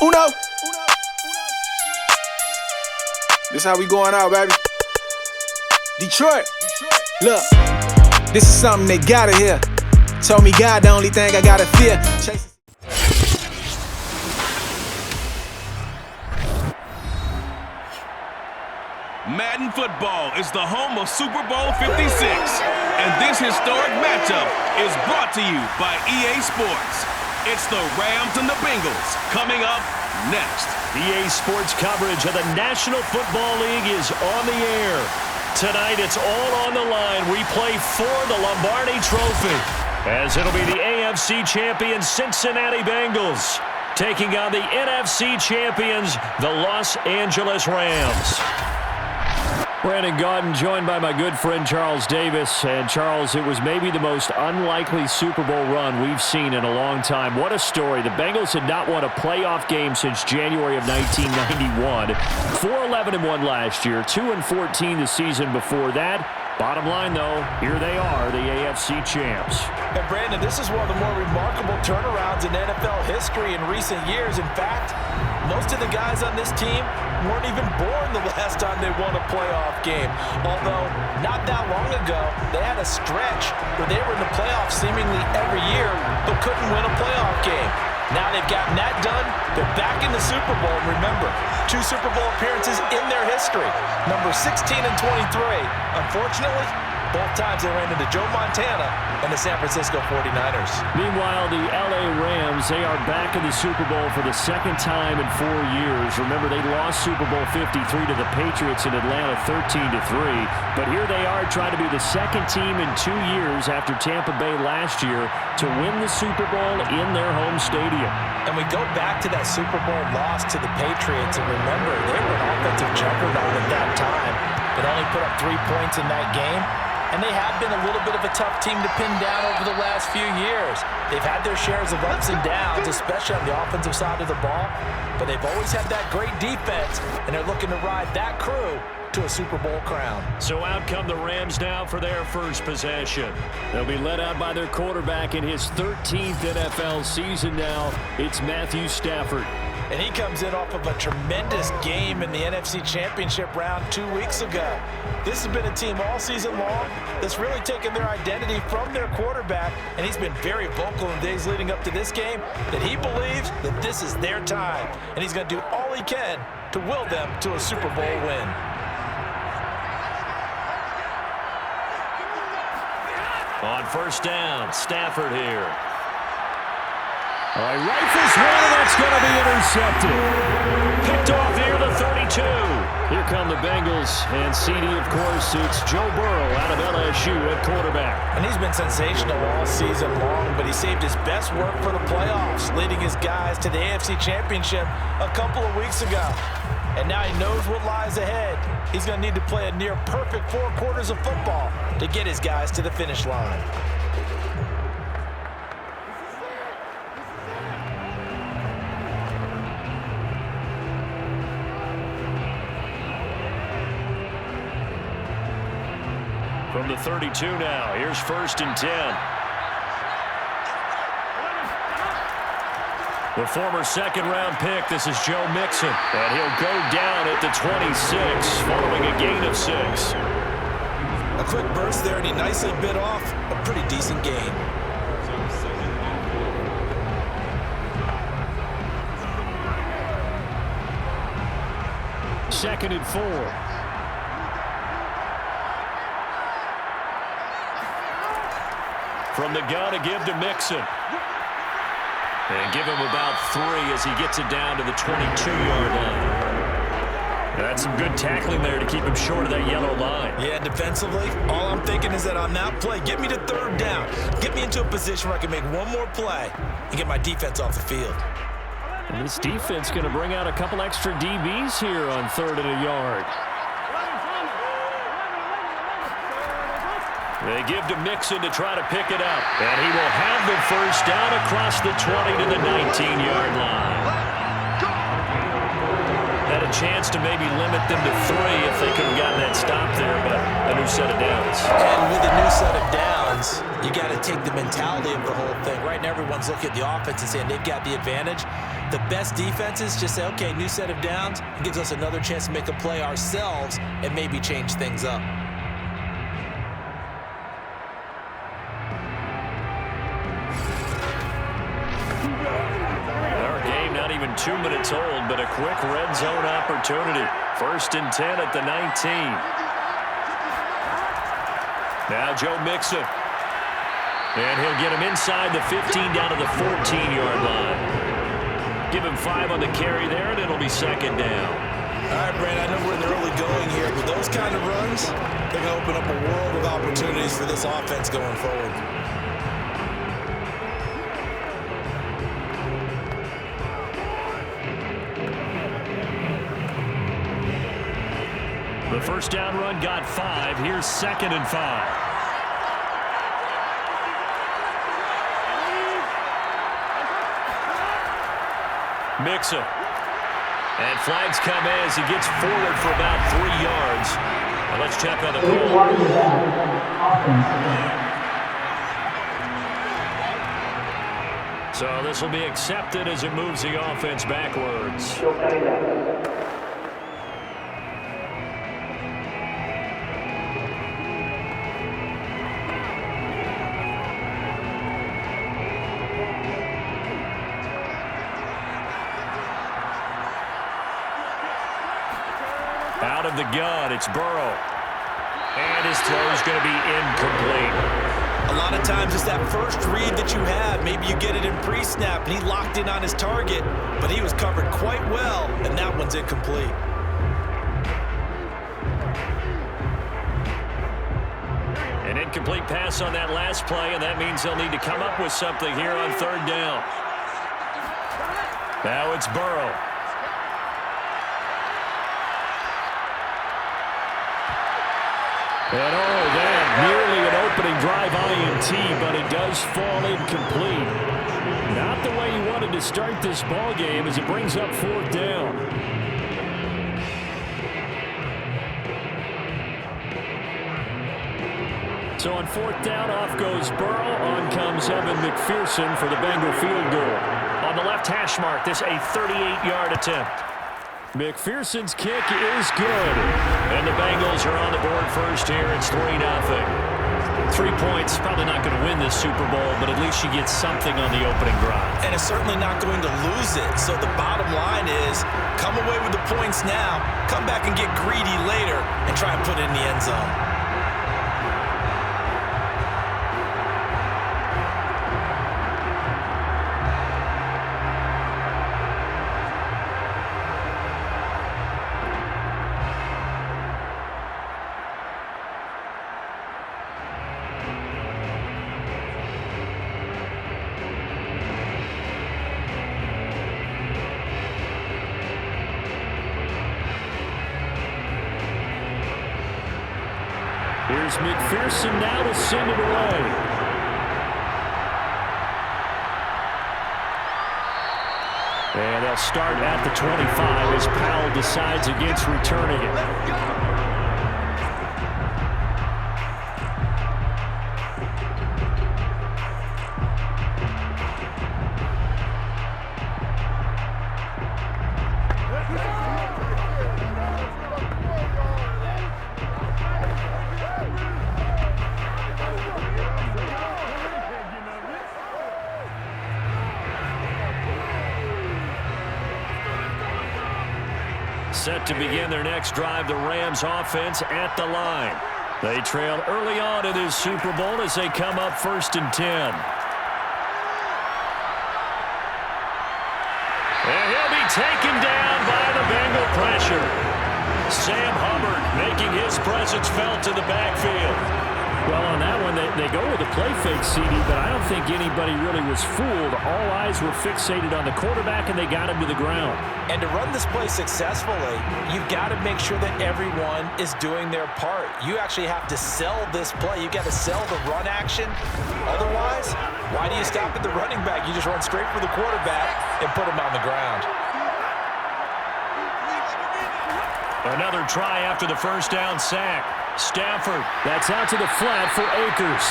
Uno. This how we going out, baby. Detroit. Look, this is something they gotta hear. Told me God the only thing I gotta fear. Madden football is the home of Super Bowl 56, and this historic matchup is brought to you by EA Sports. It's the Rams and the Bengals coming up next. EA Sports coverage of the National Football League is on the air. Tonight, it's all on the line. We play for the Lombardi Trophy, as it'll be the AFC champion Cincinnati Bengals taking on the NFC champions, the Los Angeles Rams. Brandon Gaudin joined by my good friend Charles Davis. And Charles, it was maybe the most unlikely Super Bowl run we've seen in a long time. What a story. The Bengals had not won a playoff game since January of 1991. 4-11-1 last year, 2-14 the season before that. Bottom line, though, here they are, the AFC champs. And Brandon, this is one of the more remarkable turnarounds in NFL history in recent years. In fact, most of the guys on this team weren't even born the last time they won a playoff game. Although, not that long ago, they had a stretch where they were in the playoffs seemingly every year, but couldn't win a playoff game. Now they've gotten that done. They're back in the Super Bowl. And remember, 2 Super Bowl appearances in their history. Number 16 and 23. Unfortunately, both times they ran into Joe Montana and the San Francisco 49ers. Meanwhile, the LA Rams, they are back in the Super Bowl for the second time in 4 years. Remember, they lost Super Bowl 53 to the Patriots in Atlanta 13-3. But here they are trying to be the second team in 2 years after Tampa Bay last year to win the Super Bowl in their home stadium. And we go back to that Super Bowl loss to the Patriots, and remember, they were an offensive juggernaut at that time. But only put up 3 points in that game. And they have been a little bit of a tough team to pin down over the last few years. They've had their shares of ups and downs, especially on the offensive side of the ball. But they've always had that great defense, and they're looking to ride that crew to a Super Bowl crown. So out come the Rams now for their first possession. They'll be led out by their quarterback in his 13th NFL season now. It's Matthew Stafford. And he comes in off of a tremendous game in the NFC Championship round 2 weeks ago. This has been a team all season long that's really taken their identity from their quarterback, and he's been very vocal in the days leading up to this game that he believes that this is their time, and he's going to do all he can to will them to a Super Bowl win. On first down, Stafford here. All right, rifles one, and that's going to be intercepted. Picked off near the 32. Here come the Bengals, and CD, of course, it's Joe Burrow out of LSU at quarterback. And he's been sensational all season long, but he saved his best work for the playoffs, leading his guys to the AFC Championship a couple of weeks ago. And now he knows what lies ahead. He's going to need to play a near-perfect 4 quarters of football to get his guys to the finish line. From the 32 now, here's 1st and 10. The former second-round pick, this is Joe Mixon. And he'll go down at the 26, following a gain of 6. A quick burst there, and he nicely bit off a pretty decent gain. Second and 4. From the gun to give to Mixon. And give him about 3 as he gets it down to the 22-yard line. That's some good tackling there to keep him short of that yellow line. Yeah, defensively, all I'm thinking is that on that play, get me to 3rd down. Get me into a position where I can make one more play and get my defense off the field. And this defense going to bring out a couple extra DBs here on 3rd and a yard. They give to Mixon to try to pick it up. And he will have the first down across the 20 to the 19-yard line. Had a chance to maybe limit them to 3 if they could have gotten that stop there, but a new set of downs. And with a new set of downs, you got to take the mentality of the whole thing. Right now, everyone's looking at the offense and saying they've got the advantage. The best defenses just say, okay, new set of downs. It gives us another chance to make a play ourselves and maybe change things up. Our game not even 2 minutes old, but a quick red zone opportunity. 1st and 10 at the 19. Now Joe Mixon. And he'll get him inside the 15 down to the 14-yard line. Give him 5 on the carry there, and it'll be 2nd down. All right, Brand, I know we're in the early going here, but those kind of runs, they're going to open up a world of opportunities for this offense going forward. The first down run got 5. Here's 2nd and 5. Mixon. And flags come as he gets forward for about 3 yards. Now let's check on the call. So this will be accepted as it moves the offense backwards. Out of the gun, it's Burrow. And his throw is going to be incomplete. A lot of times it's that first read that you have. Maybe you get it in pre-snap, and he locked in on his target, but he was covered quite well, and that one's incomplete. An incomplete pass on that last play, and that means they'll need to come up with something here on 3rd down. Now it's Burrow. And that nearly an opening drive INT, but it does fall incomplete. Not the way you wanted to start this ball game as it brings up 4th down. So on 4th down, off goes Burrow. On comes Evan McPherson for the Bengal field goal. On the left hash mark, this a 38-yard attempt. McPherson's kick is good. And the Bengals are on the board first here. It's 3-0. 3 points, probably not going to win this Super Bowl, but at least you get something on the opening drive. And it's certainly not going to lose it. So the bottom line is, come away with the points now, come back and get greedy later, and try and put it in the end zone. Here's McPherson now to send it away. And they'll start at the 25 as Powell decides against returning it. Set to begin their next drive, the Rams offense at the line. They trail early on in this Super Bowl as they come up 1st and 10. And he'll be taken down by the Bengal pressure. Sam Hubbard making his presence felt in the backfield. Well, on that one, they go with a play fake, CD, but I don't think anybody really was fooled. All eyes were fixated on the quarterback, and they got him to the ground. And to run this play successfully, you've got to make sure that everyone is doing their part. You actually have to sell this play. You've got to sell the run action. Otherwise, why do you stop at the running back? You just run straight for the quarterback and put him on the ground. Another try after the first down sack. Stafford, that's out to the flat for Akers.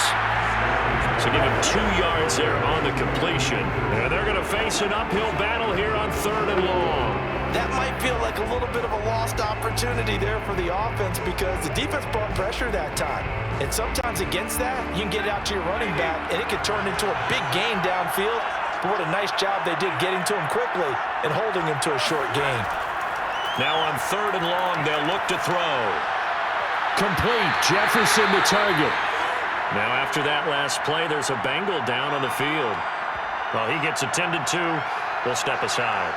So give him 2 yards there on the completion. And they're going to face an uphill battle here on 3rd and long. That might feel like a little bit of a lost opportunity there for the offense because the defense brought pressure that time. And sometimes against that, you can get it out to your running back, and it could turn into a big gain downfield. But what a nice job they did getting to him quickly and holding him to a short gain. Now on 3rd and long, they'll look to throw. Complete. Jefferson the target. Now after that last play, there's a Bengal down on the field. Well, he gets attended to. We'll step aside.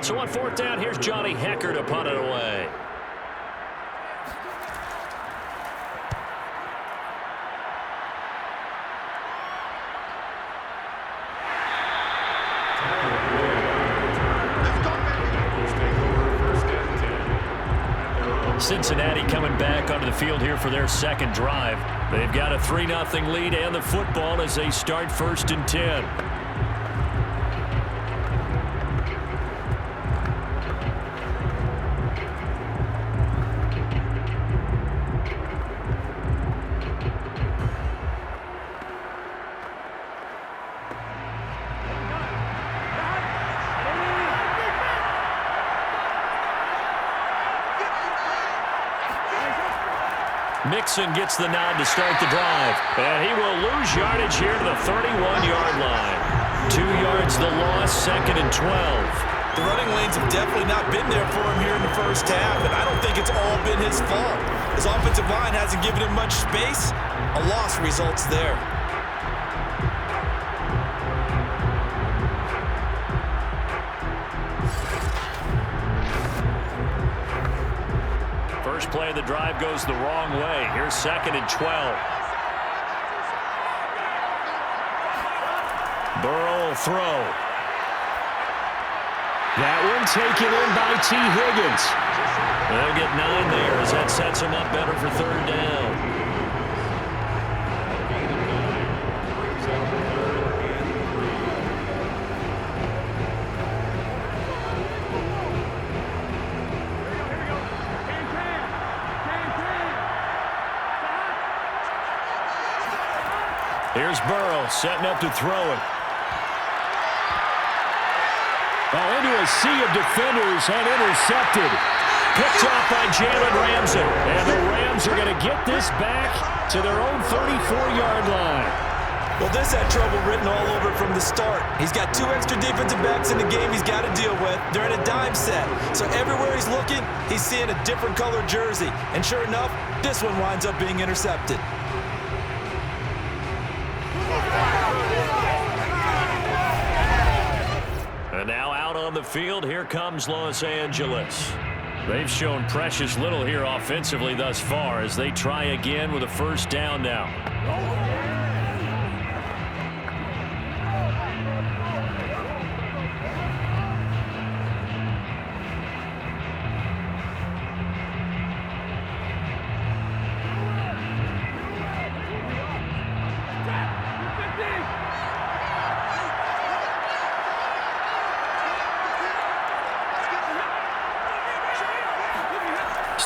So on 4th down, here's Johnny Hecker to punt it away. Cincinnati coming back onto the field here for their second drive. They've got a 3-0 lead and the football as they start 1st and 10. Mixon gets the nod to start the drive. And he will lose yardage here to the 31-yard line. 2 yards the loss, 2nd and 12. The running lanes have definitely not been there for him here in the first half, and I don't think it's all been his fault. His offensive line hasn't given him much space. A loss results there. First play of the drive goes the wrong way. Here's 2nd and 12. Burrow will throw. That one taken in by T. Higgins. They'll get 9 there as that sets him up better for 3rd down. Here's Burrow setting up to throw it. Oh, into a sea of defenders and intercepted. Picked off by Jalen Ramsey. And the Rams are going to get this back to their own 34-yard line. Well, this had trouble written all over it from the start. He's got 2 extra defensive backs in the game he's got to deal with. They're in a dime set. So everywhere he's looking, he's seeing a different colored jersey. And sure enough, this one winds up being intercepted. And now out on the field, here comes Los Angeles. They've shown precious little here offensively thus far as they try again with a first down now.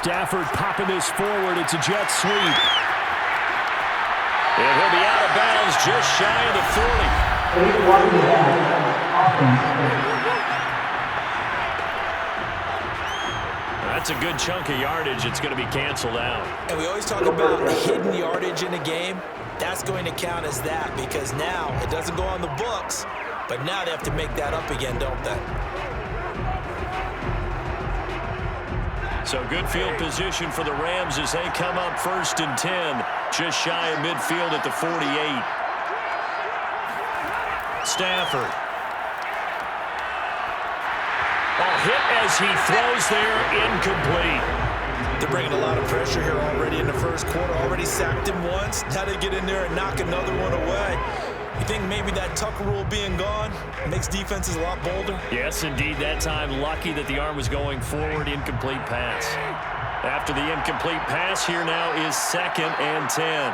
Stafford popping this forward. It's a jet sweep. And he'll be out of bounds just shy of the 40. That's a good chunk of yardage. It's going to be canceled out. And we always talk about hidden yardage in a game. That's going to count as that because now it doesn't go on the books, but now they have to make that up again, don't they? So good field position for the Rams as they come up 1st and 10, just shy of midfield at the 48. Stafford. Oh, hit as he throws there, incomplete. They're bringing a lot of pressure here already in the first quarter. Already sacked him once. Now they get in there and knock another one away. You think maybe that Tucker rule being gone makes defenses a lot bolder? Yes, indeed. That time, lucky that the arm was going forward. Incomplete pass. After the incomplete pass, here now is 2nd and 10.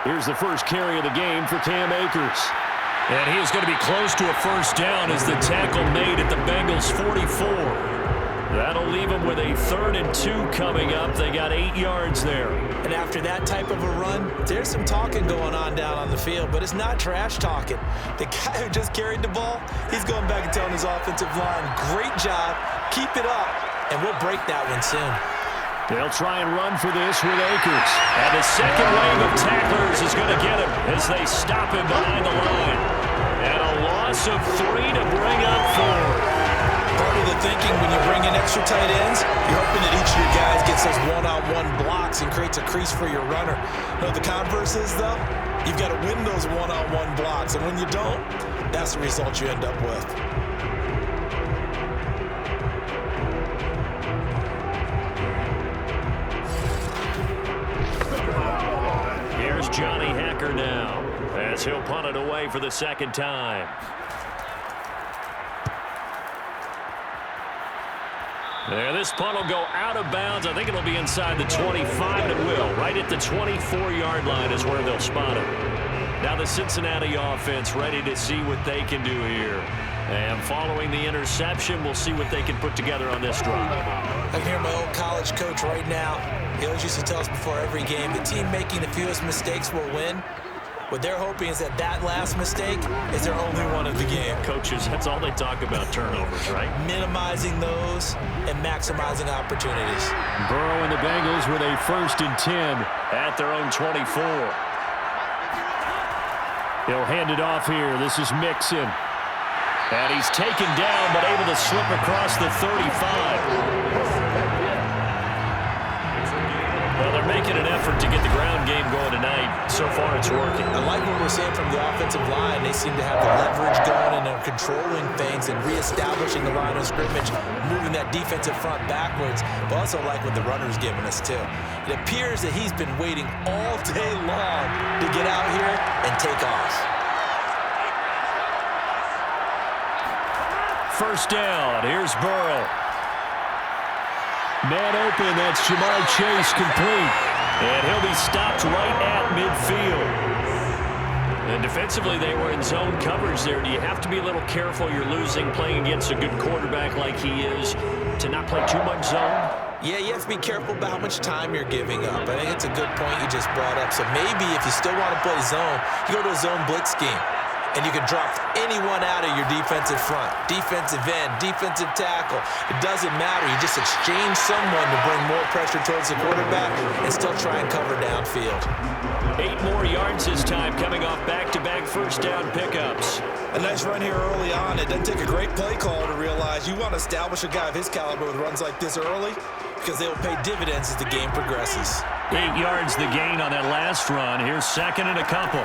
Here's the first carry of the game for Cam Akers. And he is going to be close to a first down as the tackle made at the Bengals' 44. That'll leave them with a 3rd and 2 coming up. They got 8 yards there. And after that type of a run, there's some talking going on down on the field, but it's not trash talking. The guy who just carried the ball, he's going back and telling his offensive line, great job, keep it up, and we'll break that one soon. They'll try and run for this with Akers. And the second wave of tacklers is going to get him as they stop him behind the line. And a loss of 3 to bring up 4. Part of the thinking when you bring in extra tight ends, you're hoping that each of your guys gets those one-on-one blocks and creates a crease for your runner. You know what the converse is, though? You've got to win those one-on-one blocks, and when you don't, that's the result you end up with. Here's Johnny Hacker now as he'll punt it away for the second time. There, this punt will go out of bounds. I think it'll be inside the 25, and it will. Right at the 24-yard line is where they'll spot it. Now the Cincinnati offense ready to see what they can do here. And following the interception, we'll see what they can put together on this drive. I can hear my old college coach right now. He always used to tell us before every game, the team making the fewest mistakes will win. What they're hoping is that last mistake is their only one of the game. Coaches, that's all they talk about, turnovers, right? Minimizing those and maximizing opportunities. Burrow and the Bengals with a 1st and 10 at their own 24. He'll hand it off here. This is Mixon. And he's taken down, but able to slip across the 35. Well, they're making an effort to get the ground game going tonight. So far, it's working. I like what we're seeing from the offensive line. They seem to have the leverage going, and they're controlling things and reestablishing the line of scrimmage, moving that defensive front backwards. But also like what the runner's giving us, too. It appears that he's been waiting all day long to get out here and take off. First down. Here's Burrow. Man open, that's Jamar Chase, complete. And he'll be stopped right at midfield. And defensively, they were in zone coverage there. Do you have to be a little careful? You're losing, playing against a good quarterback like he is, to not play too much zone? Yeah, you have to be careful about how much time you're giving up. I think it's a good point you just brought up. So maybe if you still want to play zone, you go to a zone blitz scheme. And you can drop anyone out of your defensive front, defensive end, defensive tackle. It doesn't matter. You just exchange someone to bring more pressure towards the quarterback and still try and cover downfield. 8 more yards this time, coming off back-to-back first down pickups. A nice run here early on. It doesn't take a great play caller to realize you want to establish a guy of his caliber with runs like this early because they will pay dividends as the game progresses. 8 yards the gain on that last run. Here's 2nd and a couple.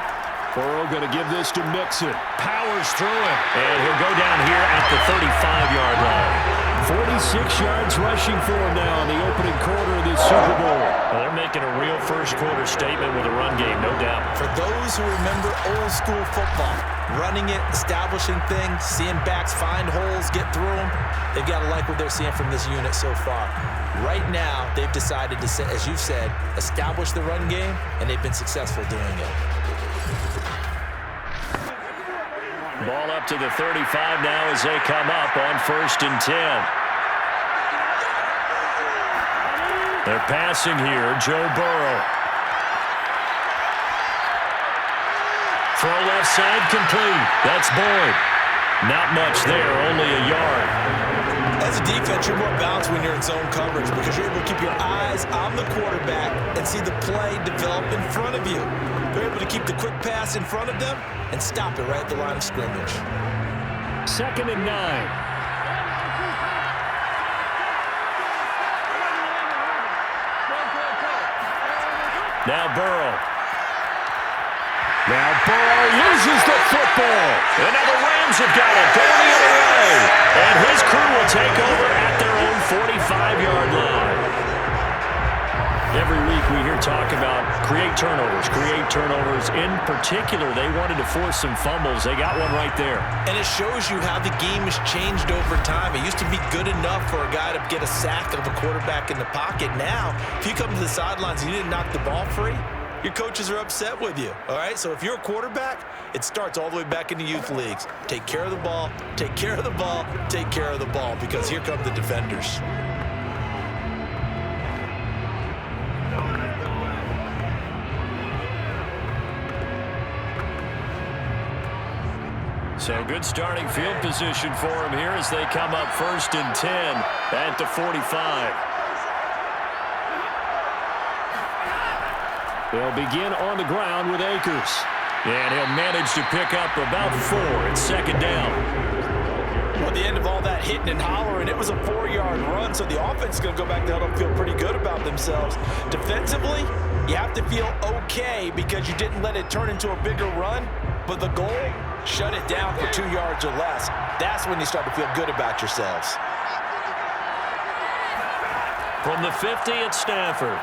Burrow going to give this to Mixon. Powers through it. And he'll go down here at the 35-yard line. 46 yards rushing for him now in the opening quarter of this Super Bowl. Well, they're making a real first-quarter statement with a run game, no doubt. For those who remember old-school football, running it, establishing things, seeing backs find holes, get through them, they've got to like what they're seeing from this unit so far. Right now, they've decided to, as you've said, establish the run game, and they've been successful doing it. Ball up to the 35 now as they come up on 1st and 10. They're passing here, Joe Burrow. Throw left side complete. That's Boyd. Not much there, only a yard. As a defense, you're more balanced when you're in zone coverage because you're able to keep your eyes on the quarterback and see the play develop in front of you. They're able to keep the quick pass in front of them and stop it right at the line of scrimmage. 2nd and 9. Now Burrow. Now Burrow uses the football. And now the Rams have got it going the other way. And his crew will take over at their own 45-yard line. Every week we hear talk about create turnovers. In particular, they wanted to force some fumbles. They got one right there. And it shows you how the game has changed over time. It used to be good enough for a guy to get a sack of a quarterback in the pocket. Now, if you come to the sidelines and you didn't knock the ball free, your coaches are upset with you. All right? So if you're a quarterback, it starts all the way back in the youth leagues. Take care of the ball, take care of the ball, take care of the ball, because here come the defenders. So good starting field position for him here as they come up 1st and 10 at the 45. They'll begin on the ground with Akers. And he'll manage to pick up about 4 at 2nd down. Well, at the end of all that hitting and hollering, it was a 4-yard run, so the offense is going to go back down and feel pretty good about themselves. Defensively, you have to feel okay because you didn't let it turn into a bigger run, but the goal, shut it down for 2 yards or less. That's when you start to feel good about yourselves. From the 50 at Stafford.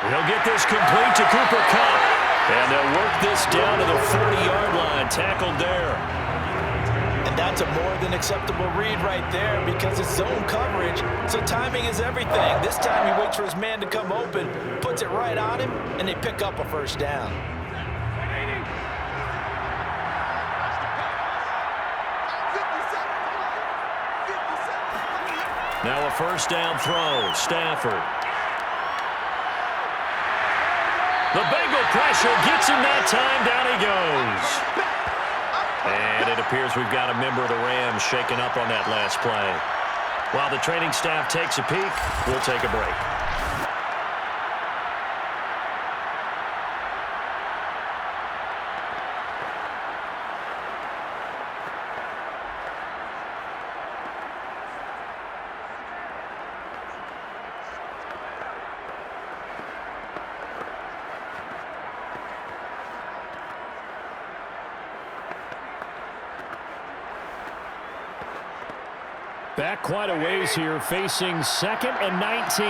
He'll get this complete to Cooper Kupp. And they'll work this down to the 40-yard line, tackled there. And that's a more than acceptable read right there because it's zone coverage, so timing is everything. This time he waits for his man to come open, puts it right on him, and they pick up a 1st down. Now a 1st down throw, Stafford. The Bengal pressure gets him that time. Down he goes. And it appears we've got a member of the Rams shaken up on that last play. While the training staff takes a peek, we'll take a break. Back quite a ways here, facing 2nd and 19.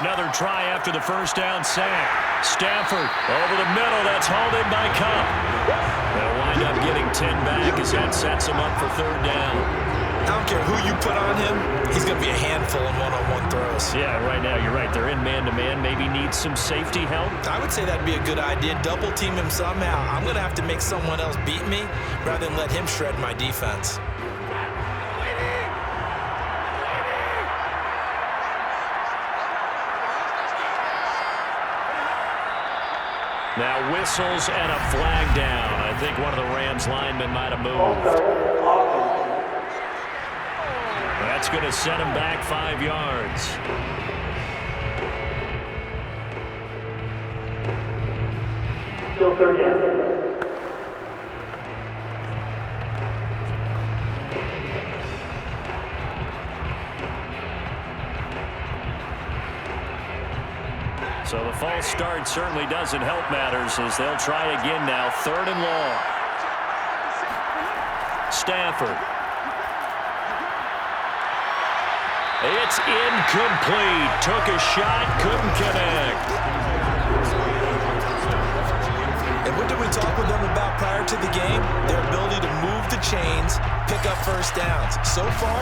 Another try after the 1st down sack. Stafford over the middle. That's hauled in by Kupp. They'll wind up getting 10 back as that sets him up for 3rd down. I don't care who you put on him, he's going to be a handful in one-on-one throws. Yeah, right now you're right. They're in man-to-man. Maybe needs some safety help. I would say that'd be a good idea. Double team him somehow. I'm going to have to make someone else beat me rather than let him shred my defense. Now whistles and a flag down. I think one of the Rams linemen might have moved. That's going to set him back 5 yards. Still 30. So the false start certainly doesn't help matters as they'll try again now. 3rd and long. Stafford. It's incomplete. Took a shot, couldn't connect. And what did we talk with them about prior to the game? Their ability to move the chains, pick up 1st downs. So far,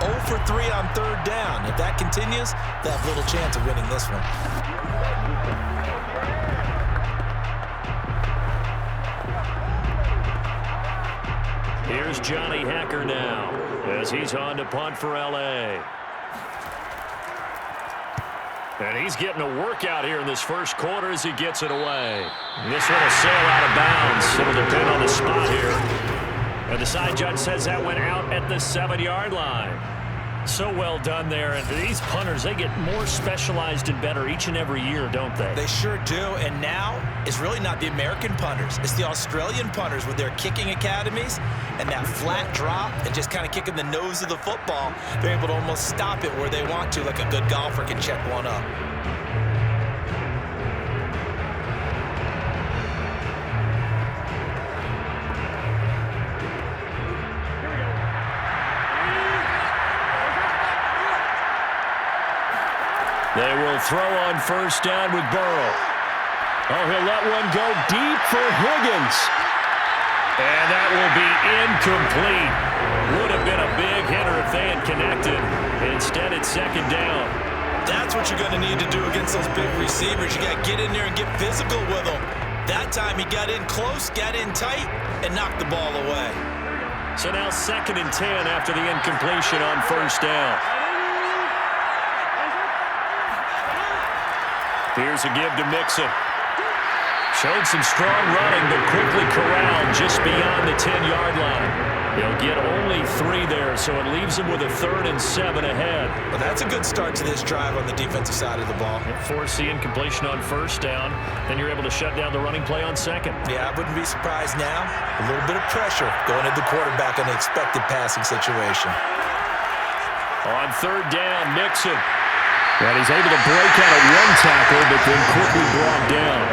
0 for 3 on 3rd down. If that continues, they have little chance of winning this one. Here's Johnny Hacker now as he's on to punt for L.A. And he's getting a workout here in this 1st quarter as he gets it away. And this one will sail out of bounds. It'll depend on the spot here. And the side judge says that went out at the 7-yard line. So well done there. And these punters, they get more specialized and better each and every year, don't they? They sure do. And now it's really not the American punters. It's the Australian punters with their kicking academies and that flat drop and just kind of kicking the nose of the football. They're able to almost stop it where they want to, like a good golfer can check one up. They will throw on first down with Burrow. Oh, he'll let one go deep for Higgins. And that will be incomplete. Would have been a big hitter if they had connected. Instead, it's second down. That's what you're going to need to do against those big receivers. You got to get in there and get physical with them. That time he got in close, got in tight, and knocked the ball away. So now 2nd and 10 after the incompletion on first down. Here's a give to Mixon. Showed some strong running, but quickly corralled just beyond the 10-yard line. He'll get only 3 there, so it leaves him with a 3rd and 7 ahead. Well, that's a good start to this drive on the defensive side of the ball. Force the incompletion on first down. Then you're able to shut down the running play on second. Yeah, I wouldn't be surprised now. A little bit of pressure going at the quarterback on the expected passing situation. On 3rd down, Mixon. And he's able to break out of one tackle, but then quickly brought down.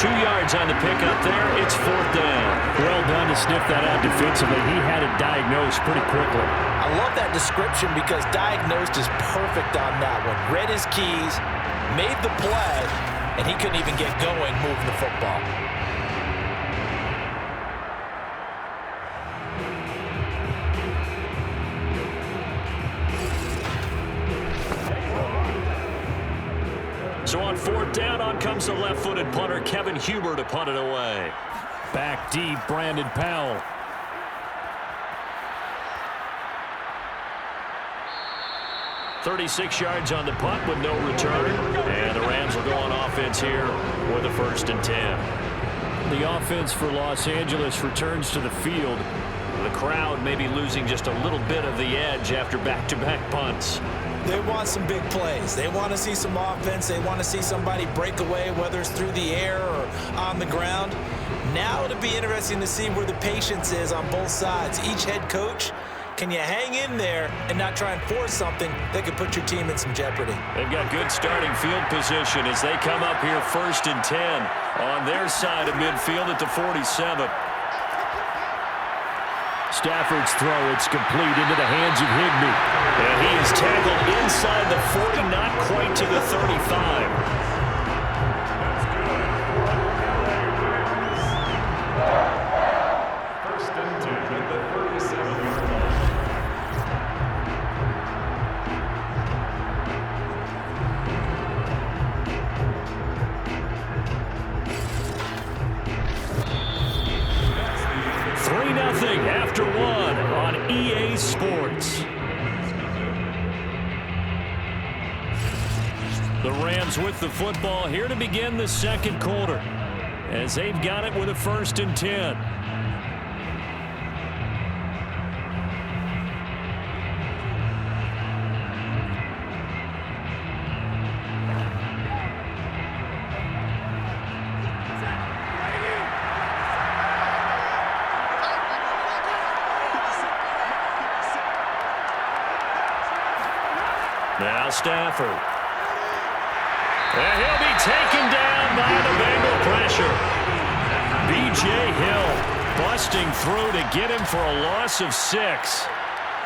2 yards on the pickup there. It's 4th down. Well done to sniff that out defensively. He had it diagnosed pretty quickly. I love that description because diagnosed is perfect on that one. Read his keys, made the play, and he couldn't even get going moving the football. So on 4th down, on comes the left-footed punter, Kevin Huber, to punt it away. Back deep, Brandon Powell. .36 yards on the punt with no return. And the Rams will go on offense here with a 1st and 10. The offense for Los Angeles returns to the field. The crowd may be losing just a little bit of the edge after back-to-back punts. They want some big plays. They want to see some offense. They want to see somebody break away, whether it's through the air or on the ground. Now it'll be interesting to see where the patience is on both sides. Each head coach, can you hang in there and not try and force something that could put your team in some jeopardy? They've got good starting field position as they come up here 1st and 10 on their side of midfield at the 47. Stafford's throw, it's complete into the hands of Higbee. And he is tackled inside the 40, not quite to the 35. After one on EA Sports. The Rams with the football here to begin the 2nd quarter as they've got it with a 1st and 10. Now Stafford. And he'll be taken down by the Bengal pressure. B.J. Hill busting through to get him for a loss of 6.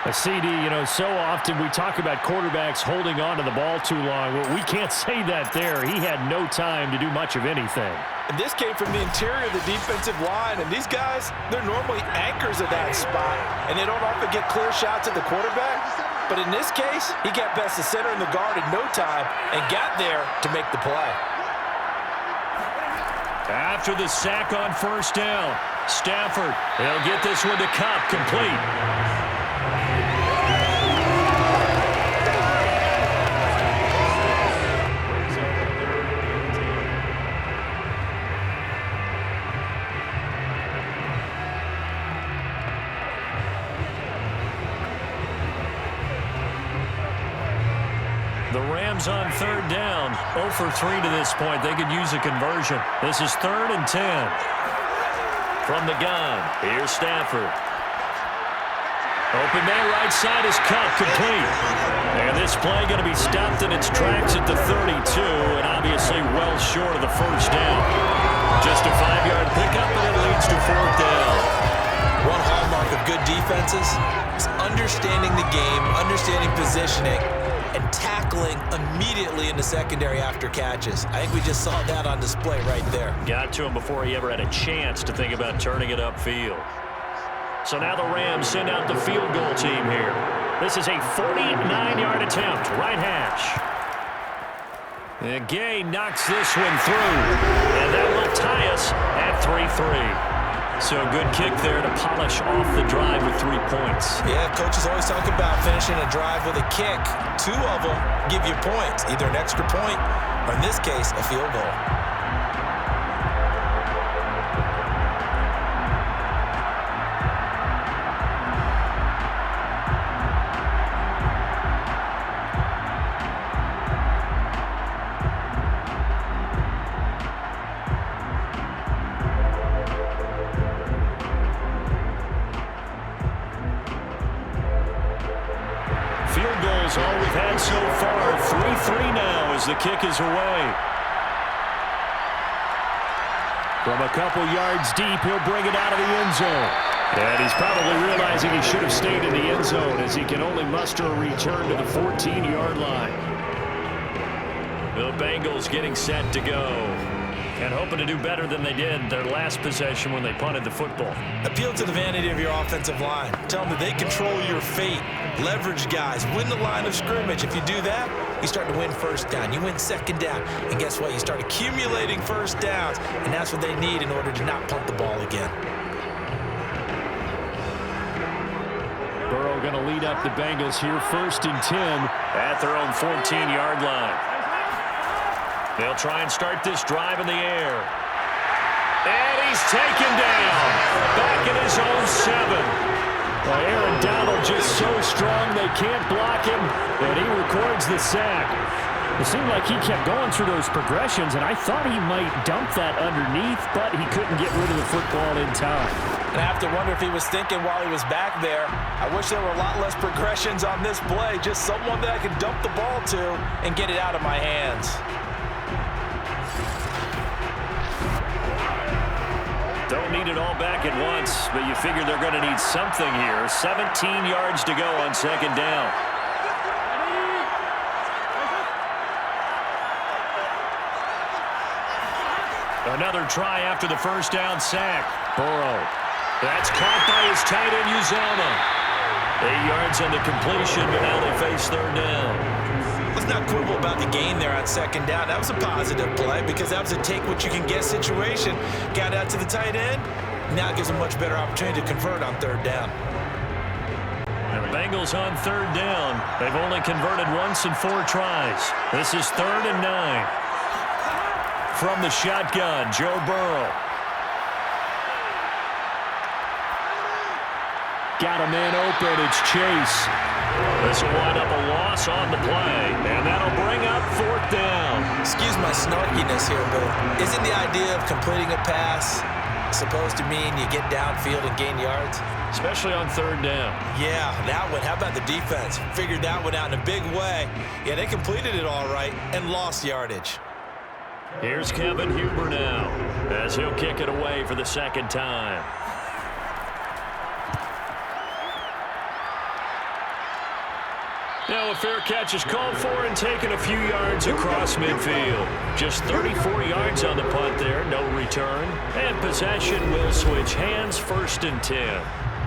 A CD, so often we talk about quarterbacks holding on to the ball too long. Well, we can't say that there. He had no time to do much of anything. And this came from the interior of the defensive line. And these guys, they're normally anchors of that spot. And they don't often get clear shots at the quarterback. But in this case, he got past the center and the guard in no time and got there to make the play. After the sack on first down, Stafford, he'll get this one to Cup, complete. Rams on third down. 0 for 3 to this point. They could use a conversion. This is 3rd and 10. From the gun, here's Stafford. Open man, right side is cut, complete. And this play going to be stopped in its tracks at the 32, and obviously well short of the first down. Just a 5-yard pickup, and it leads to 4th down. One hallmark of good defenses is understanding the game, understanding positioning, and tackling immediately in the secondary after catches. I think we just saw that on display right there. Got to him before he ever had a chance to think about turning it upfield. So now the Rams send out the field goal team here. This is a 49-yard attempt, right hash. And Gay knocks this one through. And that will tie us at 3-3. So a good kick there to polish off the drive with 3 points. Yeah, coaches always talk about finishing a drive with a kick. 2 of them give you points, either an extra point or, in this case, a field goal. All we've had so far. 3-3 now as the kick is away. From a couple yards deep, he'll bring it out of the end zone. And he's probably realizing he should have stayed in the end zone as he can only muster a return to the 14-yard line. The Bengals getting set to go. And hoping to do better than they did their last possession when they punted the football. Appeal to the vanity of your offensive line. Tell them that they control your fate. Leverage guys. Win the line of scrimmage. If you do that, you start to win first down. You win second down. And guess what? You start accumulating first downs. And that's what they need in order to not punt the ball again. Burrow going to lead up the Bengals here. 1st and 10 at their own 14-yard line. They'll try and start this drive in the air. And he's taken down. Back in his own 7. Well, Aaron Donald just so strong they can't block him, and he records the sack. It seemed like he kept going through those progressions, and I thought he might dump that underneath, but he couldn't get rid of the football in time. And I have to wonder if he was thinking while he was back there, I wish there were a lot less progressions on this play, just someone that I could dump the ball to and get it out of my hands. Don't need it all back at once, but you figure they're going to need something here. 17 yards to go on 2nd down. Another try after the first down sack. Burrow. That's caught by his tight end, Uzama. 8 yards on the completion, but now they face 3rd down. Let's not quibble about the gain there on 2nd down. That was a positive play because that was a take-what-you-can-get situation. Got out to the tight end. Now it gives them a much better opportunity to convert on 3rd down. And the Bengals on 3rd down. They've only converted once in 4 tries. This is 3rd and 9. From the shotgun, Joe Burrow. Got a man open. It's Chase. This will wind up a loss on the play, and that'll bring up 4th down. Excuse my snarkiness here, but isn't the idea of completing a pass supposed to mean you get downfield and gain yards? Especially on 3rd down. Yeah, that one. How about the defense? Figured that one out in a big way. Yeah, they completed it all right and lost yardage. Here's Kevin Huber now, as he'll kick it away for the 2nd time. Now a fair catch is called for and taken a few yards across midfield. Just 34 yards on the punt there, no return. And possession will switch hands, 1st and 10.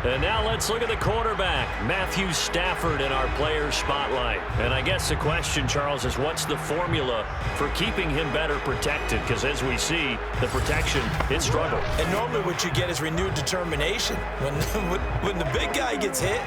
And now let's look at the quarterback, Matthew Stafford, in our player spotlight. And I guess the question, Charles, is what's the formula for keeping him better protected? Because as we see, the protection, it struggled. And normally what you get is renewed determination. When the big guy gets hit,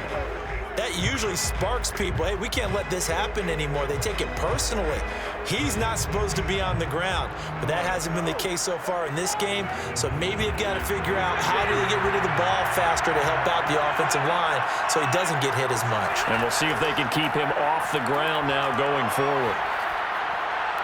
that usually sparks people. Hey, we can't let this happen anymore. They take it personally. He's not supposed to be on the ground, but that hasn't been the case so far in this game. So maybe they've got to figure out how do they get rid of the ball faster to help out the offensive line so he doesn't get hit as much. And we'll see if they can keep him off the ground now going forward.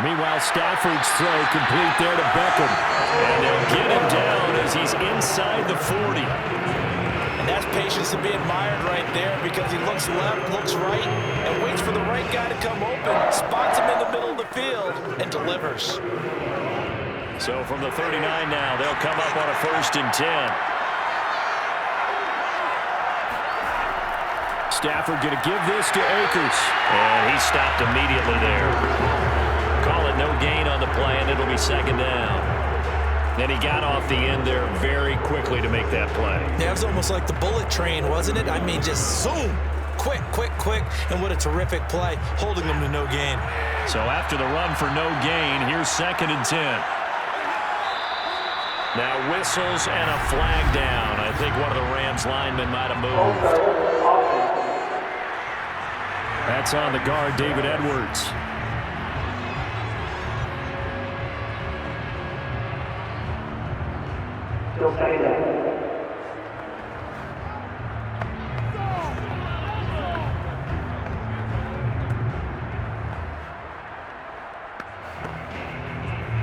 Meanwhile, Stafford's throw complete there to Beckham. And they'll get him down as he's inside the 40. And that's patience to be admired right there because he looks left, looks right, and waits for the right guy to come open, spots him in the middle of the field, and delivers. So from the 39 now, they'll come up on a 1st and 10. Stafford going to give this to Akers. And he stopped immediately there. Call it no gain on the play, and it'll be 2nd down. And he got off the end there very quickly to make that play. Yeah, it was almost like the bullet train, wasn't it? I mean, just zoom. Quick, quick, quick. And what a terrific play, holding them to no gain. So after the run for no gain, here's 2nd and 10. Now whistles and a flag down. I think one of the Rams linemen might have moved. That's on the guard, David Edwards. Still second down.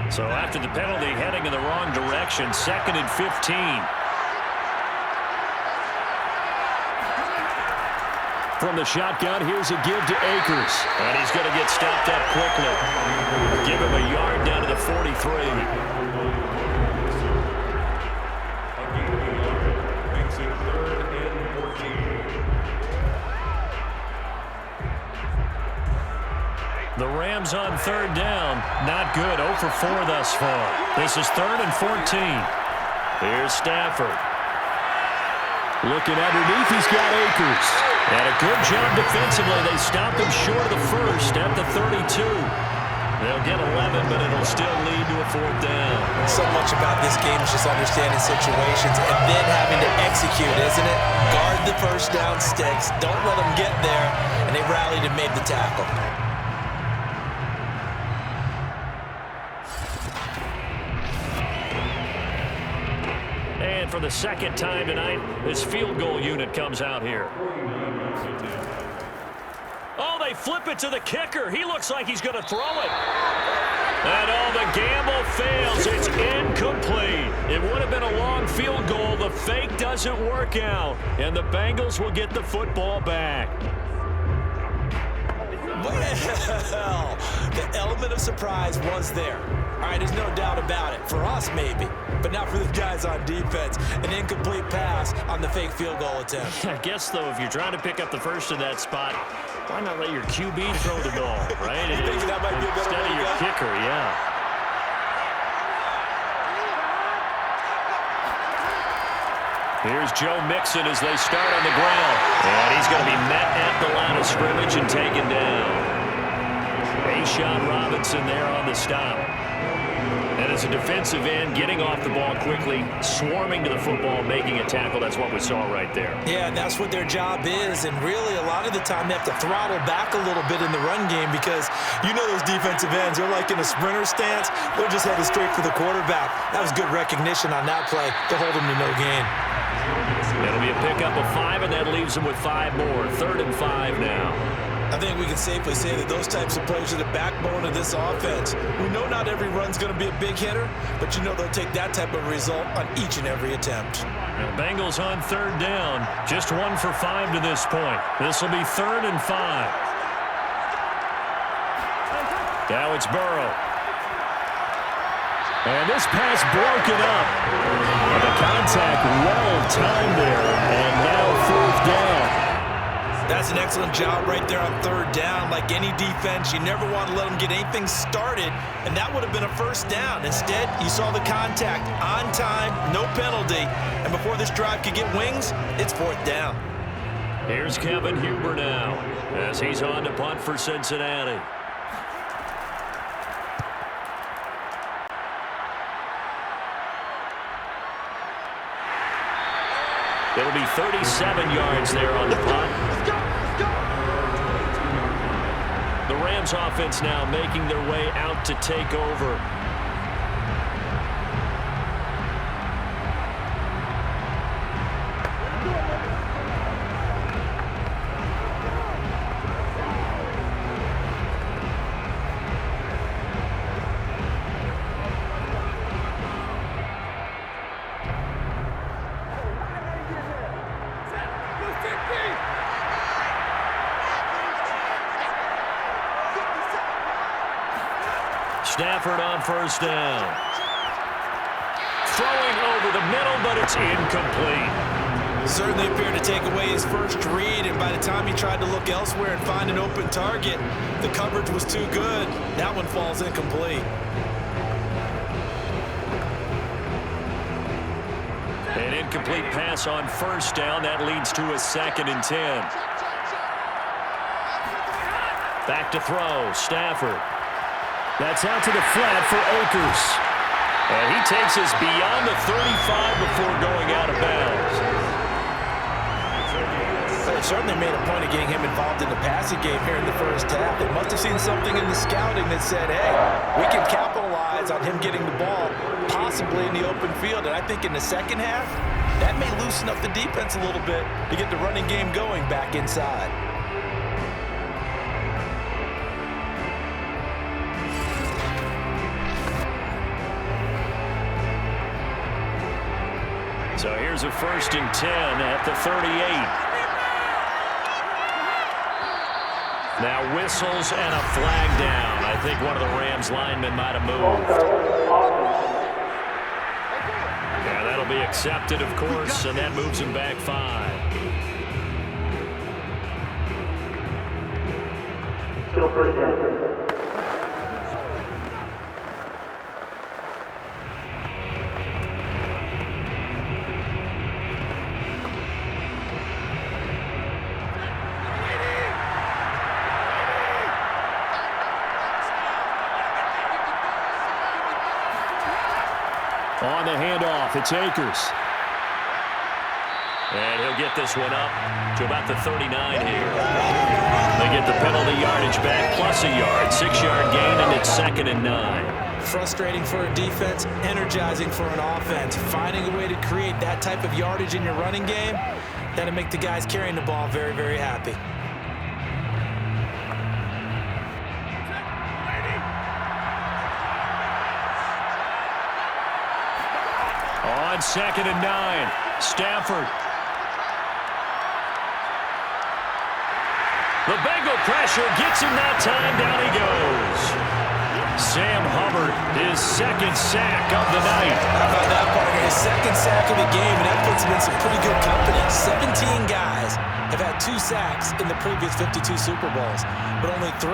So after the penalty, heading in the wrong direction, 2nd and 15. From the shotgun, here's a give to Akers. And he's going to get stopped up quickly. Give him a yard down to the 43. The Rams on 3rd down. Not good. 0 for 4 thus far. This is 3rd and 14. Here's Stafford. Looking underneath, he's got Akers. And a good job defensively. They stopped him short of the 1st at the 32. They'll get 11, but it'll still lead to a 4th down. So much about this game is just understanding situations and then having to execute, isn't it? Guard the 1st down sticks. Don't let them get there. And they rallied and made the tackle. And for the 2nd time tonight, this field goal unit comes out here. Oh, they flip it to the kicker. He looks like he's going to throw it. And oh, the gamble fails. It's incomplete. It would have been a long field goal. The fake doesn't work out. And the Bengals will get the football back. Well, the element of surprise was there. All right, there's no doubt about it. For us, maybe. But not for the guys on defense. An incomplete pass on the fake field goal attempt. I guess, though, if you're trying to pick up the 1st in that spot, why not let your QB throw the ball, right? You think that might be a better instead of way to your go? kicker, yeah. Here's Joe Mixon as they start on the ground. And he's going to be met at the line of scrimmage and taken down. A'Shawn Robinson there on the stop. And as a defensive end, getting off the ball quickly, swarming to the football, making a tackle. That's what we saw right there. Yeah, and that's what their job is. And really, a lot of the time, they have to throttle back a little bit in the run game because you know those defensive ends, they're like in a sprinter stance. They're just headed straight for the quarterback. That was good recognition on that play to hold them to no gain. It'll be a pickup of 5, and that leaves them with 5 more. 3rd and 5 now. I think we can safely say that those types of plays are the backbone of this offense. We know not every run's going to be a big hitter, but you know they'll take that type of result on each and every attempt. The Bengals on 3rd down. Just 1 for 5 to this point. This will be 3rd and 5. Now it's Burrow. And this pass broken up. And the contact well timed there. And now 4th down. That's an excellent job right there on 3rd down. Like any defense, you never want to let them get anything started, and that would have been a 1st down. Instead, you saw the contact on time, no penalty, and before this drive could get wings, it's 4th down. Here's Kevin Huber now as he's on to punt for Cincinnati. It'll be 37 yards there on the punt. The Rams offense now making their way out to take over. Stafford on first down. Throwing over the middle, but it's incomplete. Certainly appeared to take away his first read, and by the time he tried to look elsewhere and find an open target, the coverage was too good. That one falls incomplete. An incomplete pass on first down. That leads to a 2nd and 10. Back to throw, Stafford. That's out to the flat for Akers. And he takes us beyond the 35 before going out of bounds. They certainly made a point of getting him involved in the passing game here in the first half. They must have seen something in the scouting that said, hey, we can capitalize on him getting the ball, possibly in the open field. And I think in the second half, that may loosen up the defense a little bit to get the running game going back inside. So here's a 1st and 10 at the 38. Now whistles and a flag down. I think one of the Rams linemen might have moved. Yeah, that'll be accepted, of course, and that moves him back 5. Still first down. On the handoff, it's Akers. And he'll get this one up to about the 39 here. They get the penalty yardage back plus a yard. 6-yard gain, and it's 2nd and 9. Frustrating for a defense, energizing for an offense. Finding a way to create that type of yardage in your running game, that'll make the guys carrying the ball very, very happy. On 2nd and 9, Stafford. The Bengal pressure gets him that time. Down he goes. Sam Hubbard, his 2nd sack of the night. How about that, partner? His 2nd sack of the game, and that puts him in some pretty good company. 17 guys have had 2 sacks in the previous 52 Super Bowls, but only 3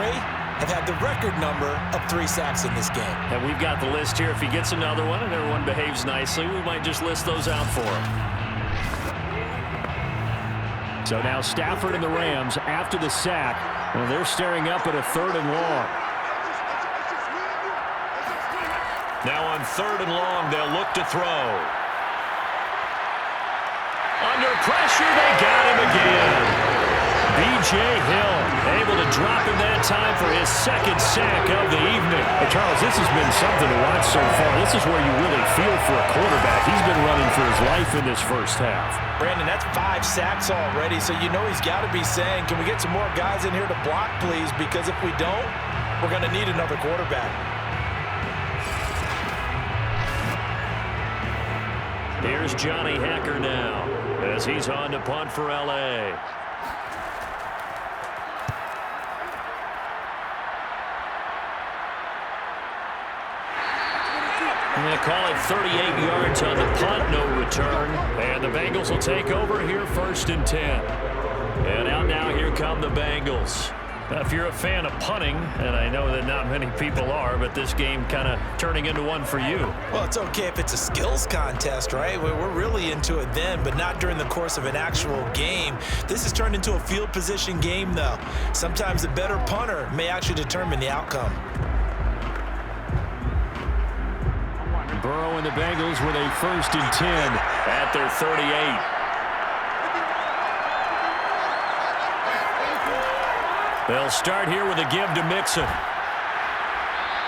have had the record number of 3 sacks in this game. And we've got the list here. If he gets another one and everyone behaves nicely, we might just list those out for him. So now Stafford and the Rams after the sack. Well, they're staring up at a 3rd and long. Now on 3rd and long, they'll look to throw. Under pressure, they got him again. B.J. Hill able to drop him that time for his 2nd sack of the evening. Hey, Charles, this has been something to watch so far. This is where you really feel for a quarterback. He's been running for his life in this first half. Brandon, that's 5 sacks already, so you know he's got to be saying, can we get some more guys in here to block, please? Because if we don't, we're going to need another quarterback. Here's Johnny Hacker now as he's on to punt for L.A. I'm going to call it 38 yards on the punt, no return. And the Bengals will take over here 1st and 10. And out now, here come the Bengals. Now, if you're a fan of punting, and I know that not many people are, but this game kind of turning into one for you. Well, it's okay if it's a skills contest, right? We're really into it then, but not during the course of an actual game. This has turned into a field position game, though. Sometimes the better punter may actually determine the outcome. Burrow and the Bengals with a 1st and 10 at their 38. They'll start here with a give to Mixon.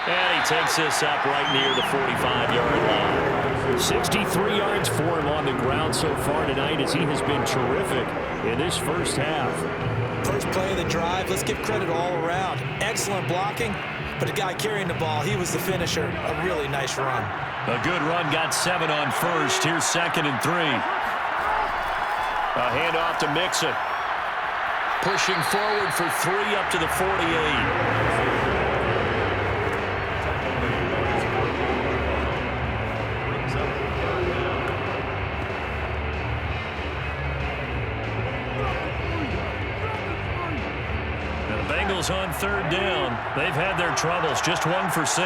And he takes this up right near the 45-yard line. 63 yards for him on the ground so far tonight as he has been terrific in this first half. First play of the drive, let's give credit all around. Excellent blocking, but the guy carrying the ball, he was the finisher. A really nice run. A good run, got 7 on first. Here's 2nd and 3. A handoff to Mixon. Pushing forward for 3 up to the 48. Bengals on third down. They've had their troubles, just 1 for 6.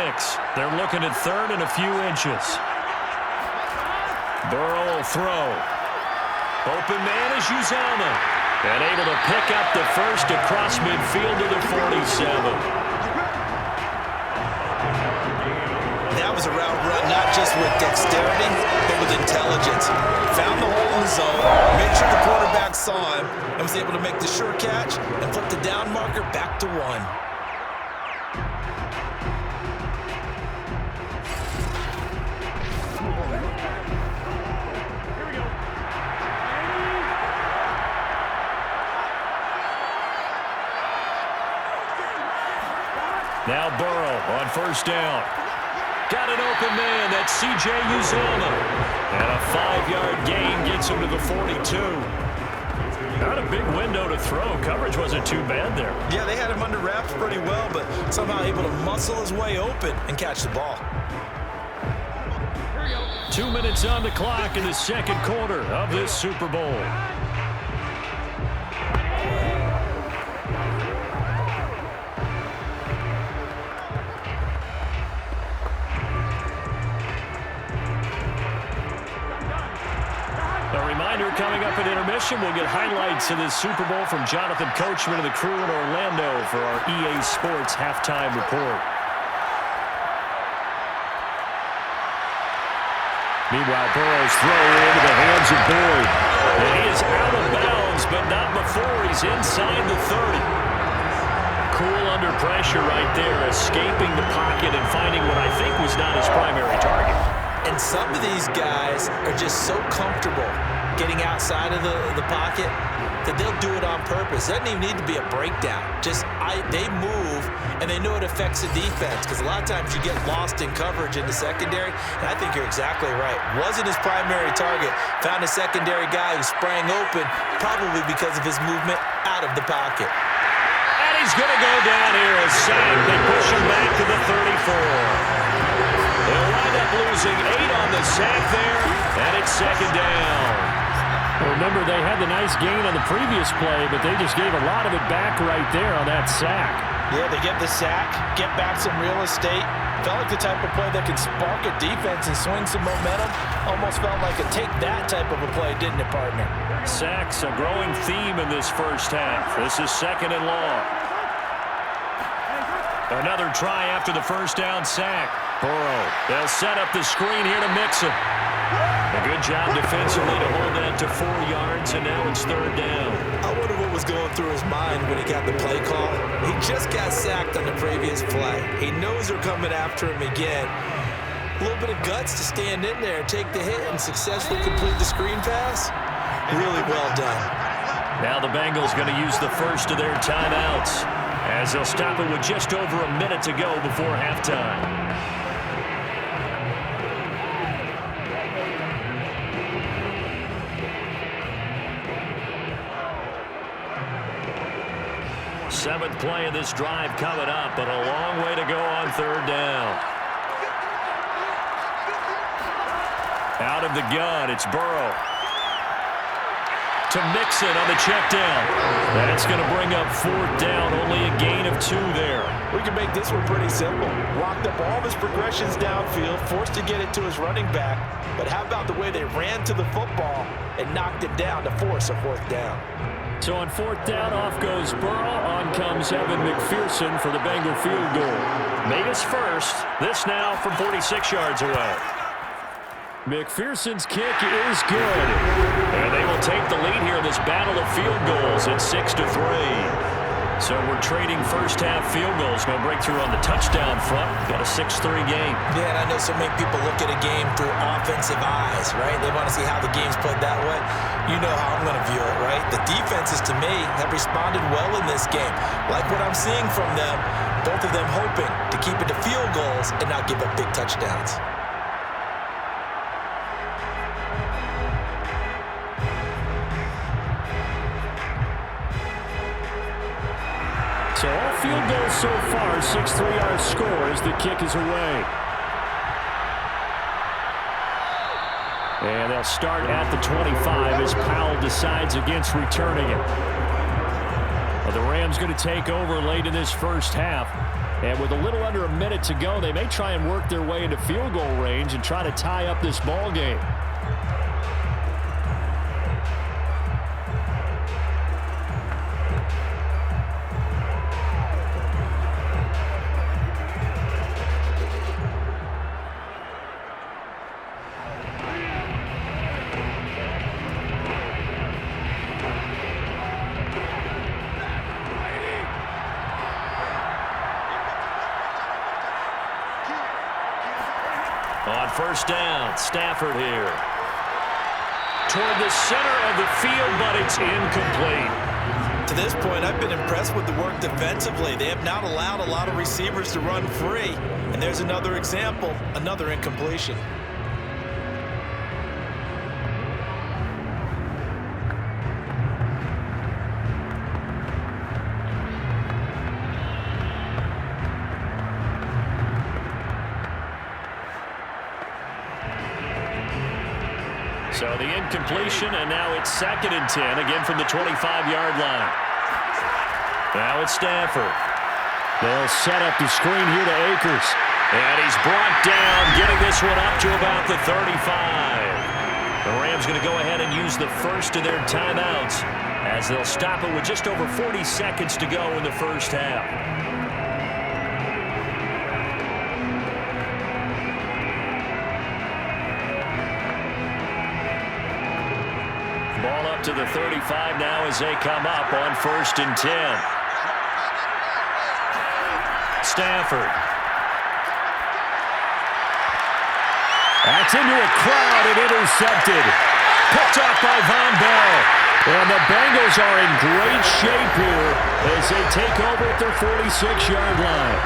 They're looking at third and a few inches. Burrow will throw. Open man is Uzomah. And able to pick up the first across midfield to the 47. That was a route run, not just with dexterity, but with intelligence. Found the hole in the zone, made sure the quarterback saw him, and was able to make the sure catch and put the down marker back to 1. Now Burrow on first down. Got an open man. That's C.J. Uzomah. And a 5-yard gain gets him to the 42. Not a big window to throw. Coverage wasn't too bad there. Yeah, they had him under wraps pretty well, but somehow able to muscle his way open and catch the ball. 2 minutes on the clock in the second quarter of this Super Bowl. Coming up at intermission, we'll get highlights of this Super Bowl from Jonathan Coachman and the crew in Orlando for our EA Sports halftime report. Meanwhile, Burrow's throw into the hands of Boyd. And he is out of bounds, but not before he's inside the 30. Cool under pressure right there, escaping the pocket and finding what I think was not his primary target. And some of these guys are just so comfortable getting outside of the pocket that they'll do it on purpose. It doesn't even need to be a breakdown. They move, and they know it affects the defense, because a lot of times you get lost in coverage in the secondary, and I think you're exactly right. Wasn't his primary target. Found a secondary guy who sprang open, probably because of his movement out of the pocket. And he's going to go down here, a sack. They push him back to the 34. They'll wind up losing 8 on the sack there, and it's second down. Remember, they had the nice gain on the previous play, but they just gave a lot of it back right there on that sack. Yeah, they get the sack, get back some real estate. Felt like the type of play that could spark a defense and swing some momentum. Almost felt like a take-that type of a play, didn't it, partner? Sacks, a growing theme in this first half. This is second and long. Another try after the first down sack. Burrow, they'll set up the screen here to Mixon. A good job defensively to hold that to 4 yards, and now it's third down. I wonder what was going through his mind when he got the play call. He just got sacked on the previous play. He knows they're coming after him again. A little bit of guts to stand in there, take the hit, and successfully complete the screen pass. Really well done. Now the Bengals going to use the first of their timeouts, as they'll stop it with just over a minute to go before halftime. Seventh play of this drive coming up, but a long way to go on third down. Out of the gun, it's Burrow. To Mixon on the check down. That's going to bring up fourth down, only a gain of 2 there. We can make this one pretty simple. Locked up all of his progressions downfield, forced to get it to his running back. But how about the way they ran to the football and knocked it down to force a fourth down? So on fourth down, off goes Burrow. On comes Evan McPherson for the Bengal field goal. Made his first. This now from 46 yards away. McPherson's kick is good. And they will take the lead here in this battle of field goals at 6-3. So we're trading first-half field goals. No breakthrough on the touchdown front. Got a 6-3 game. Yeah, and I know so many people look at a game through offensive eyes, right? They want to see how the game's played that way. You know how I'm going to view it, right? The defenses, to me, have responded well in this game. Like what I'm seeing from them, both of them hoping to keep it to field goals and not give up big touchdowns. So all field goals so far, 6-3 our score as the kick is away. And they'll start at the 25 as Powell decides against returning it. Well, the Rams going to take over late in this first half. And with a little under a minute to go, they may try and work their way into field goal range and try to tie up this ball game. On first down, Stafford here. Toward the center of the field, but it's incomplete. To this point, I've been impressed with the work defensively. They have not allowed a lot of receivers to run free. And there's another example, another incompletion. So the incompletion, and now it's 2nd and 10, again from the 25-yard line. Now it's Stafford. They'll set up the screen here to Akers. And he's brought down, getting this one up to about the 35. The Rams going to go ahead and use the first of their timeouts as they'll stop it with just over 40 seconds to go in the first half. Ball up to the 35 now as they come up on 1st and 10. Stafford. That's into a crowd and intercepted. Picked up by Von Bell. And the Bengals are in great shape here as they take over at their 46-yard line.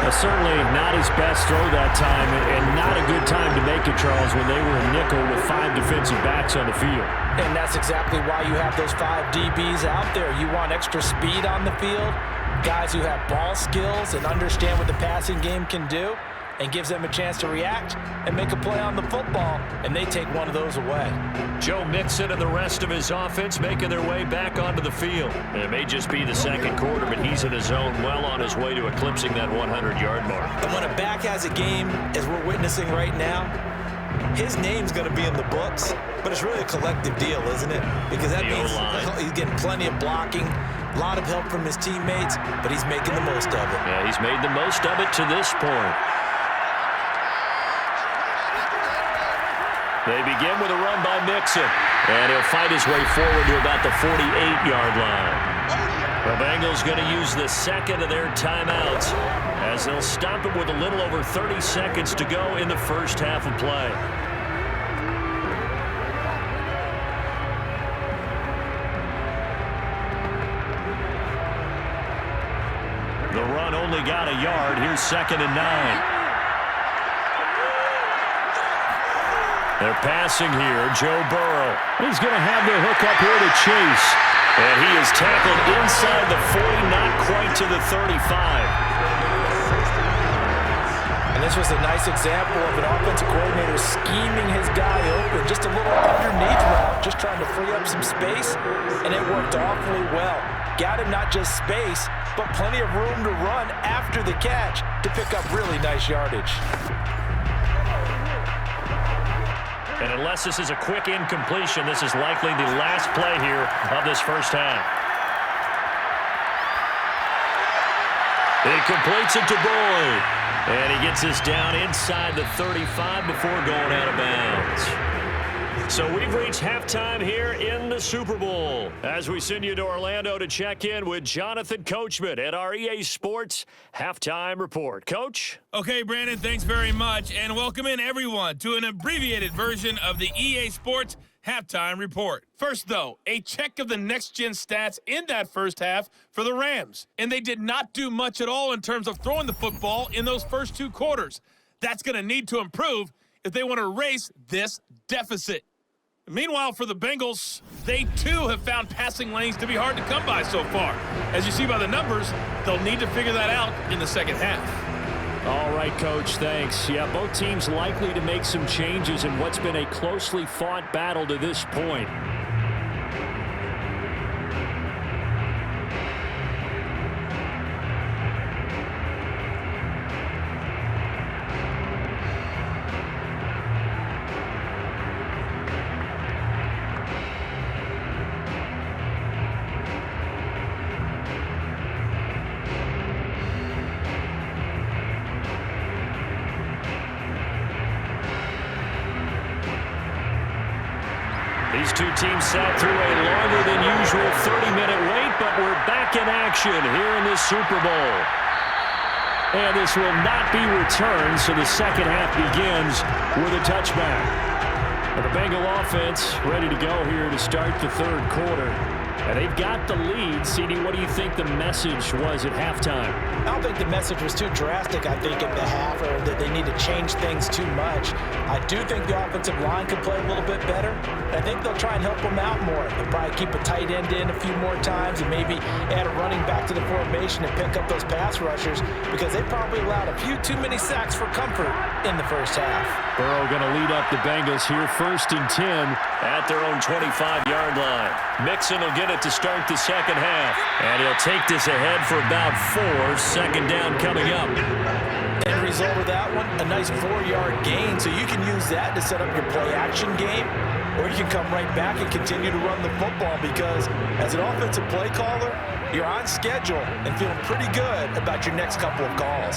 Certainly not his best throw that time, and not a good time to make it, Charles, when they were in nickel with 5 defensive backs on the field. And that's exactly why you have those 5 DBs out there. You want extra speed on the field, guys who have ball skills and understand what the passing game can do, and gives them a chance to react and make a play on the football, and they take one of those away. Joe Mixon and the rest of his offense making their way back onto the field. It may just be the second quarter, but he's in his zone, well on his way to eclipsing that 100-yard mark. And when a back has a game, as we're witnessing right now, his name's going to be in the books, but it's really a collective deal, isn't it? Because that means he's getting plenty of blocking, a lot of help from his teammates, but he's making the most of it. Yeah, he's made the most of it to this point. They begin with a run by Mixon, and he'll fight his way forward to about the 48-yard line. The Bengals going to use the second of their timeouts as they'll stop it with a little over 30 seconds to go in the first half of play. The run only got a yard. Here's 2nd and 9. They're passing here. Joe Burrow. He's going to have the hook up here to Chase. And he is tackled inside the 40, not quite to the 35. And this was a nice example of an offensive coordinator scheming his guy open. Just a little underneath route, just trying to free up some space. And it worked awfully well. Got him not just space, but plenty of room to run after the catch to pick up really nice yardage. And unless this is a quick incompletion, this is likely the last play here of this first half. He completes it to Boyd. And he gets this down inside the 35 before going out of bounds. So we've reached halftime here in the Super Bowl as we send you to Orlando to check in with Jonathan Coachman at our EA Sports Halftime Report. Coach? Okay, Brandon, thanks very much, and welcome in everyone to an abbreviated version of the EA Sports Halftime Report. First, though, a check of the next-gen stats in that first half for the Rams, and they did not do much at all in terms of throwing the football in those first 2 quarters. That's going to need to improve if they want to erase this deficit. Meanwhile, for the Bengals, they too have found passing lanes to be hard to come by so far. As you see by the numbers, they'll need to figure that out in the second half. All right, Coach, thanks. Yeah, both teams likely to make some changes in what's been a closely fought battle to this point. These two teams sat through a longer than usual 30-minute wait, but we're back in action here in this Super Bowl. And this will not be returned, so the second half begins with a touchback. And the Bengal offense ready to go here to start the third quarter. And they've got the lead. CD, what do you think the message was at halftime? I don't think the message was too drastic, I think, at the half, or that they need to change things too much. I do think the offensive line could play a little bit better. I think they'll try and help them out more. They'll probably keep a tight end in a few more times and maybe add a running back to the formation and pick up those pass rushers, because they probably allowed a few too many sacks for comfort in the first half. Burrow going to lead up the Bengals here, 1st and 10 at their own 25-yard line. Mixon will get it to start the second half, and he'll take this ahead for about 4. Second down coming up. End result of that one, a nice 4-yard gain, so you can use that to set up your play-action game, or you can come right back and continue to run the football, because as an offensive play caller, you're on schedule and feeling pretty good about your next couple of calls.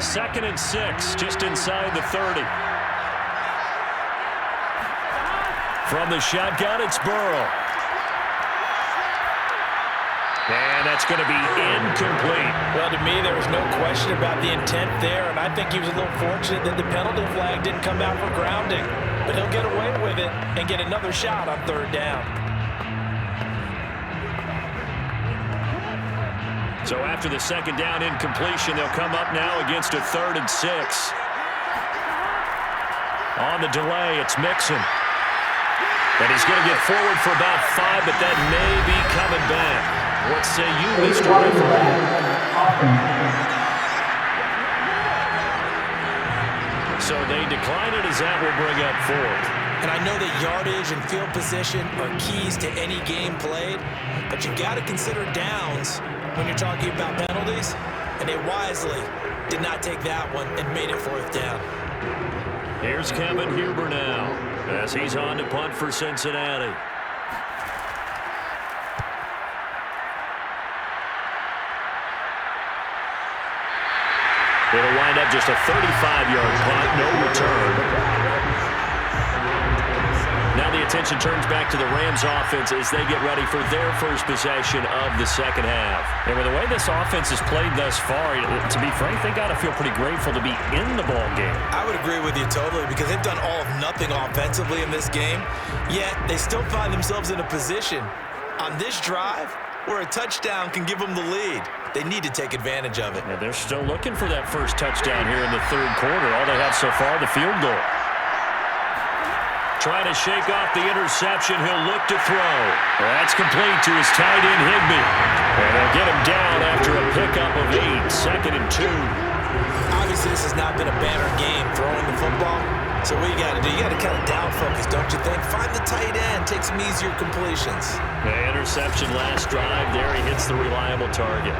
2nd and 6, just inside the 30. From the shotgun, it's Burrow. And that's going to be incomplete. Well, to me, there was no question about the intent there, and I think he was a little fortunate that the penalty flag didn't come out for grounding, but he'll get away with it and get another shot on 3rd down. So after the second down incompletion, they'll come up now against a 3rd and 6. On the delay, it's Mixon. And he's going to get forward for about 5, but that may be coming back. What say you, Mr. Referee? So they decline it as that will bring up 4th. And I know that yardage and field position are keys to any game played, but you've got to consider downs when you're talking about penalties, and they wisely did not take that one and made it 4th down. Here's Kevin Huber now, as he's on to punt for Cincinnati. It'll wind up just a 35-yard punt, no return. Now the attention turns back to the Rams offense as they get ready for their first possession of the second half. And with the way this offense has played thus far, to be frank, they got to feel pretty grateful to be in the ball game. I would agree with you totally, because they've done all of nothing offensively in this game, yet they still find themselves in a position on this drive where a touchdown can give them the lead. They need to take advantage of it. And they're still looking for that first touchdown here in the third quarter. All they have so far, the field goal. Trying to shake off the interception. He'll look to throw. That's complete to his tight end, Higbee. And they'll get him down after a pickup of 8. 2nd and 2. Obviously, this has not been a banner game throwing the football. So what you got to do, you got to kind of down focus, don't you think? Find the tight end, take some easier completions. The interception last drive. There he hits the reliable target.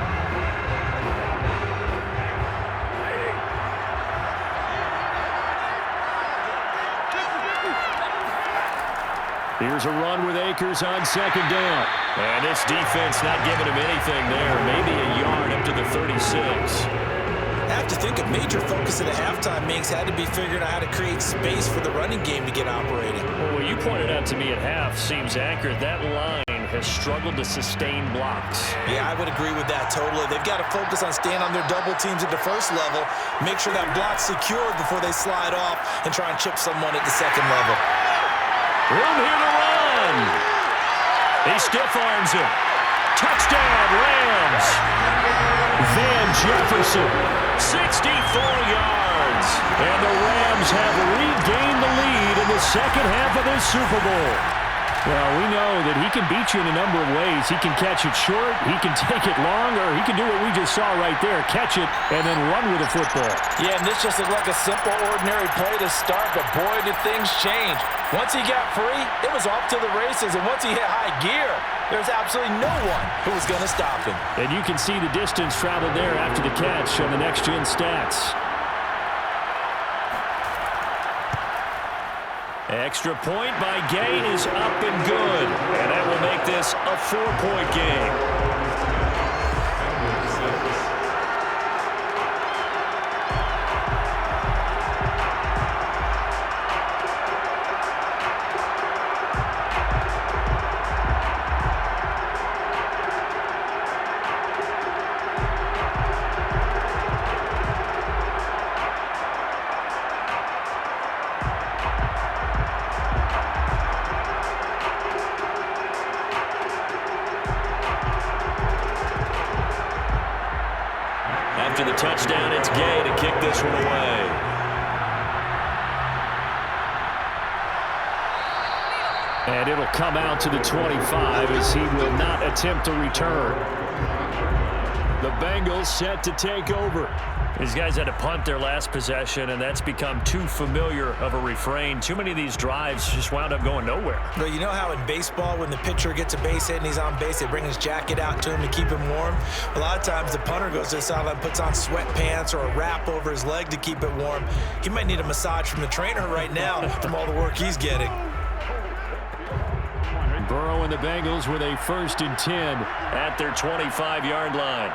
Here's a run with Akers on 2nd down. And this defense not giving him anything there. Maybe a yard up to the 36. I have to think a major focus of the halftime Minks had to be figuring out how to create space for the running game to get operating. Well, what you pointed out to me at half seems accurate. That line has struggled to sustain blocks. Yeah, I would agree with that totally. They've got to focus on staying on their double teams at the first level, make sure that block's secured before they slide off and try and chip someone at the second level. Room here to run. He stiff arms him. Touchdown, Rams. Van Jefferson, 64 yards. And the Rams have regained the lead in the second half of this Super Bowl. Well, we know that he can beat you in a number of ways. He can catch it short, he can take it long, or he can do what we just saw right there, catch it, and then run with the football. Yeah, and this just looked like a simple, ordinary play to start, but boy, did things change. Once he got free, it was off to the races, and once he hit high gear, there's absolutely no one who was going to stop him. And you can see the distance traveled there after the catch on the next-gen stats. Extra point by Gay is up and good. And that will make this a 4-point game. touchdown. It's Gay to kick this one away. And it'll come out to the 25 as he will not attempt to return. The Bengals set to take over. These guys had to punt their last possession, and that's become too familiar of a refrain. Too many of these drives just wound up going nowhere. Well, you know how in baseball, when the pitcher gets a base hit and he's on base, they bring his jacket out to him to keep him warm? A lot of times the punter goes to the sideline, puts on sweatpants or a wrap over his leg to keep it warm. He might need a massage from the trainer right now from all the work he's getting. Burrow and the Bengals with a 1st and 10 at their 25-yard line.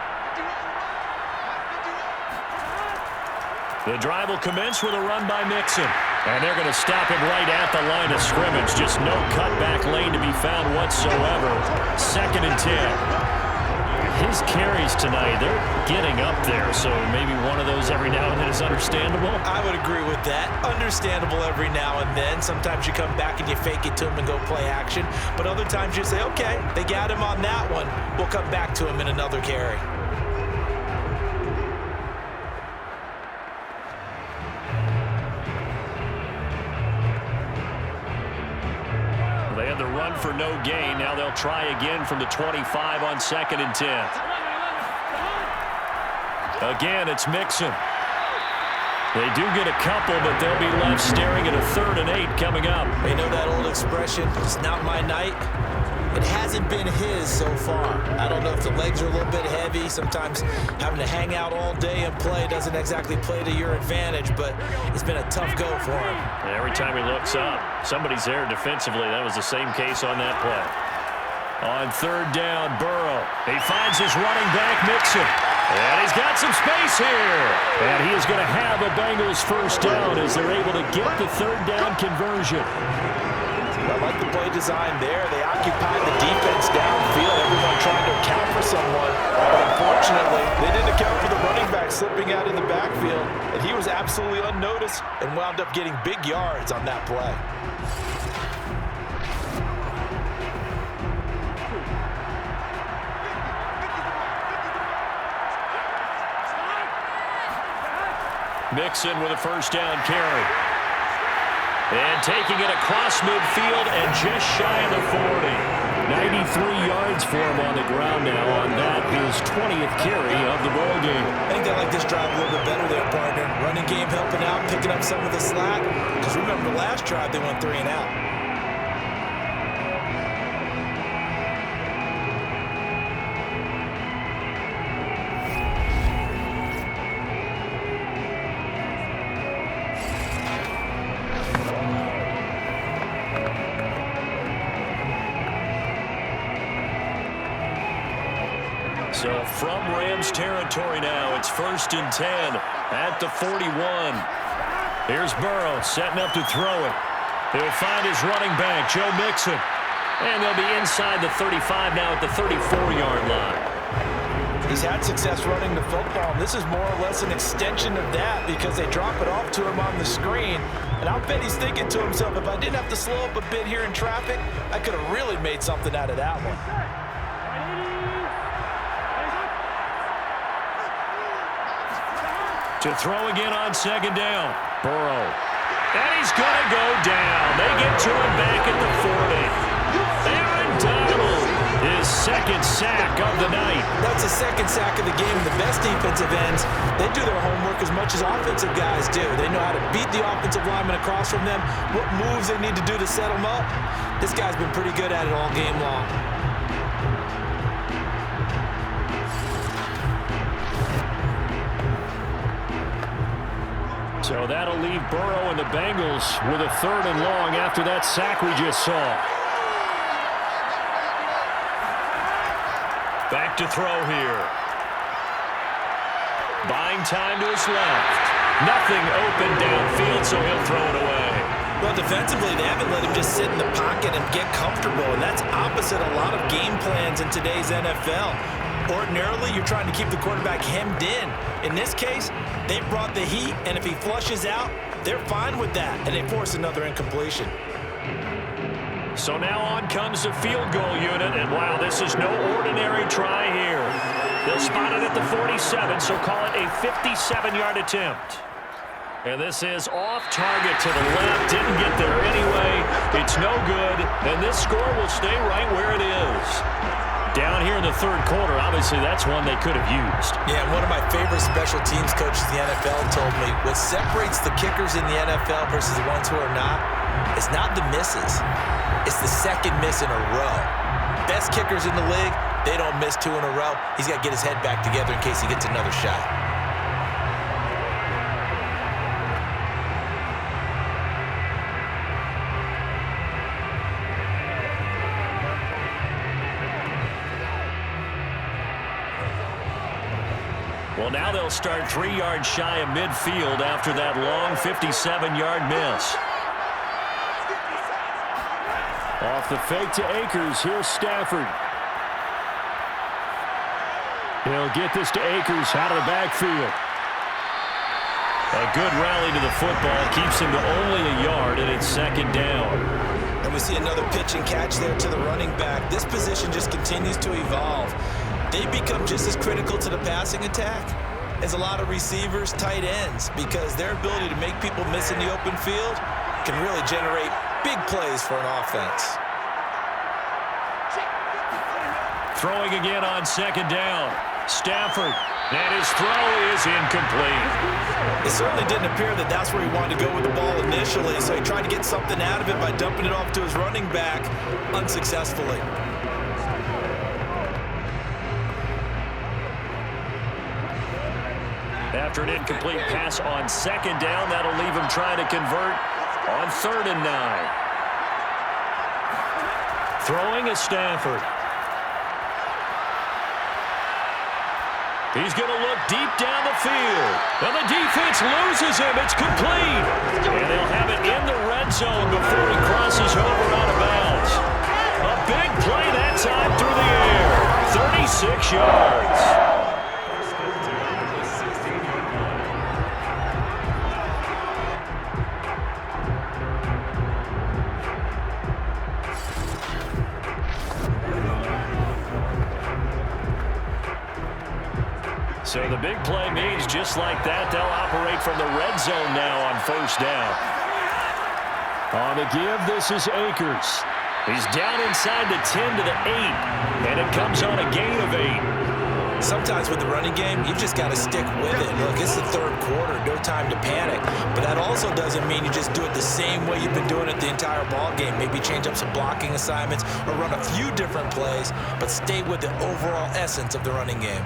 The drive will commence with a run by Mixon. And they're going to stop him right at the line of scrimmage. Just no cutback lane to be found whatsoever. 2nd and 10. His carries tonight, they're getting up there, so maybe one of those every now and then is understandable. I would agree with that. Understandable every now and then. Sometimes you come back and you fake it to him and go play action. But other times you say, okay, they got him on that one. We'll come back to him in another carry. They had the run for no gain. Now they'll try again from the 25 on 2nd and 10. Again, it's Mixon. They do get a couple, but they'll be left staring at a 3rd and 8 coming up. You know that old expression, it's not my night? It hasn't been his so far. I don't know if the legs are a little bit heavy. Sometimes having to hang out all day and play doesn't exactly play to your advantage, but it's been a tough go for him. And every time he looks up, somebody's there defensively. That was the same case on that play. On 3rd down, Burrow. He finds his running back, Mixon. And he's got some space here. And he is going to have a Bengals 1st down as they're able to get the 3rd down conversion. I like the play design there. They occupied the defense downfield. Everyone trying to account for someone. But unfortunately, they didn't account for the running back slipping out of the backfield. And he was absolutely unnoticed and wound up getting big yards on that play. Mixon with a 1st down carry. And taking it across midfield and just shy of the 40. 93 yards for him on the ground now on that, his 20th carry of the ball game. I think they like this drive a little bit better there, partner. Running game helping out, picking up some of the slack. Because remember the last drive, they went 3 and out. So from Rams territory now, it's 1st and 10 at the 41. Here's Burrow setting up to throw it. He'll find his running back, Joe Mixon. And they'll be inside the 35 now at the 34-yard line. He's had success running the football, and this is more or less an extension of that because they drop it off to him on the screen. And I'll bet he's thinking to himself, if I didn't have to slow up a bit here in traffic, I could have really made something out of that one. To throw again on 2nd down. Burrow. And he's going to go down. They get to him back at the 40. Aaron Donald, his 2nd sack of the night. That's the 2nd sack of the game. The best defensive ends, they do their homework as much as offensive guys do. They know how to beat the offensive lineman across from them, what moves they need to do to set them up. This guy's been pretty good at it all game long. So that'll leave Burrow and the Bengals with a 3rd and long after that sack we just saw. Back to throw here. Buying time to his left. Nothing open downfield, so he'll throw it away. Well, defensively, they haven't let him just sit in the pocket and get comfortable, and that's opposite a lot of game plans in today's NFL. Ordinarily, you're trying to keep the quarterback hemmed in. In this case, they brought the heat, and if he flushes out, they're fine with that, and they force another incompletion. So now on comes the field goal unit, and wow, this is no ordinary try here. They'll spot it at the 47, so call it a 57-yard attempt. And this is off target to the left. Didn't get there anyway. It's no good. And this score will stay right where it is. Down here in the third quarter, obviously that's one they could have used. Yeah, one of my favorite special teams coaches in the NFL told me what separates the kickers in the NFL versus the ones who are not, it's not the misses. It's the second miss in a row. Best kickers in the league, they don't miss 2 in a row. He's got to get his head back together in case he gets another shot. Well, now they'll start 3 yards shy of midfield after that long 57-yard miss. Off the fake to Akers. Here's Stafford. He'll get this to Akers out of the backfield. A good rally to the football keeps him to only a yard, and it's second down. And we see another pitch and catch there to the running back. This position just continues to evolve. They become just as critical to the passing attack as a lot of receivers, tight ends, because their ability to make people miss in the open field can really generate big plays for an offense. Throwing again on second down. Stafford, and his throw is incomplete. It certainly didn't appear that that's where he wanted to go with the ball initially, so he tried to get something out of it by dumping it off to his running back unsuccessfully. After an incomplete pass on second down, that'll leave him trying to convert on 3rd and 9. Throwing is Stafford. He's going to look deep down the field. And the defense loses him. It's complete. And they'll have it in the red zone before he crosses over out of bounds. A big play that time through the air. 36 yards. So the big play means just like that, they'll operate from the red zone now on 1st down. On the give, this is Akers. He's down inside the 10 to the 8, and it comes on a gain of 8. Sometimes with the running game, you've just got to stick with it. Look, it's the third quarter, no time to panic. But that also doesn't mean you just do it the same way you've been doing it the entire ball game. Maybe change up some blocking assignments or run a few different plays, but stay with the overall essence of the running game.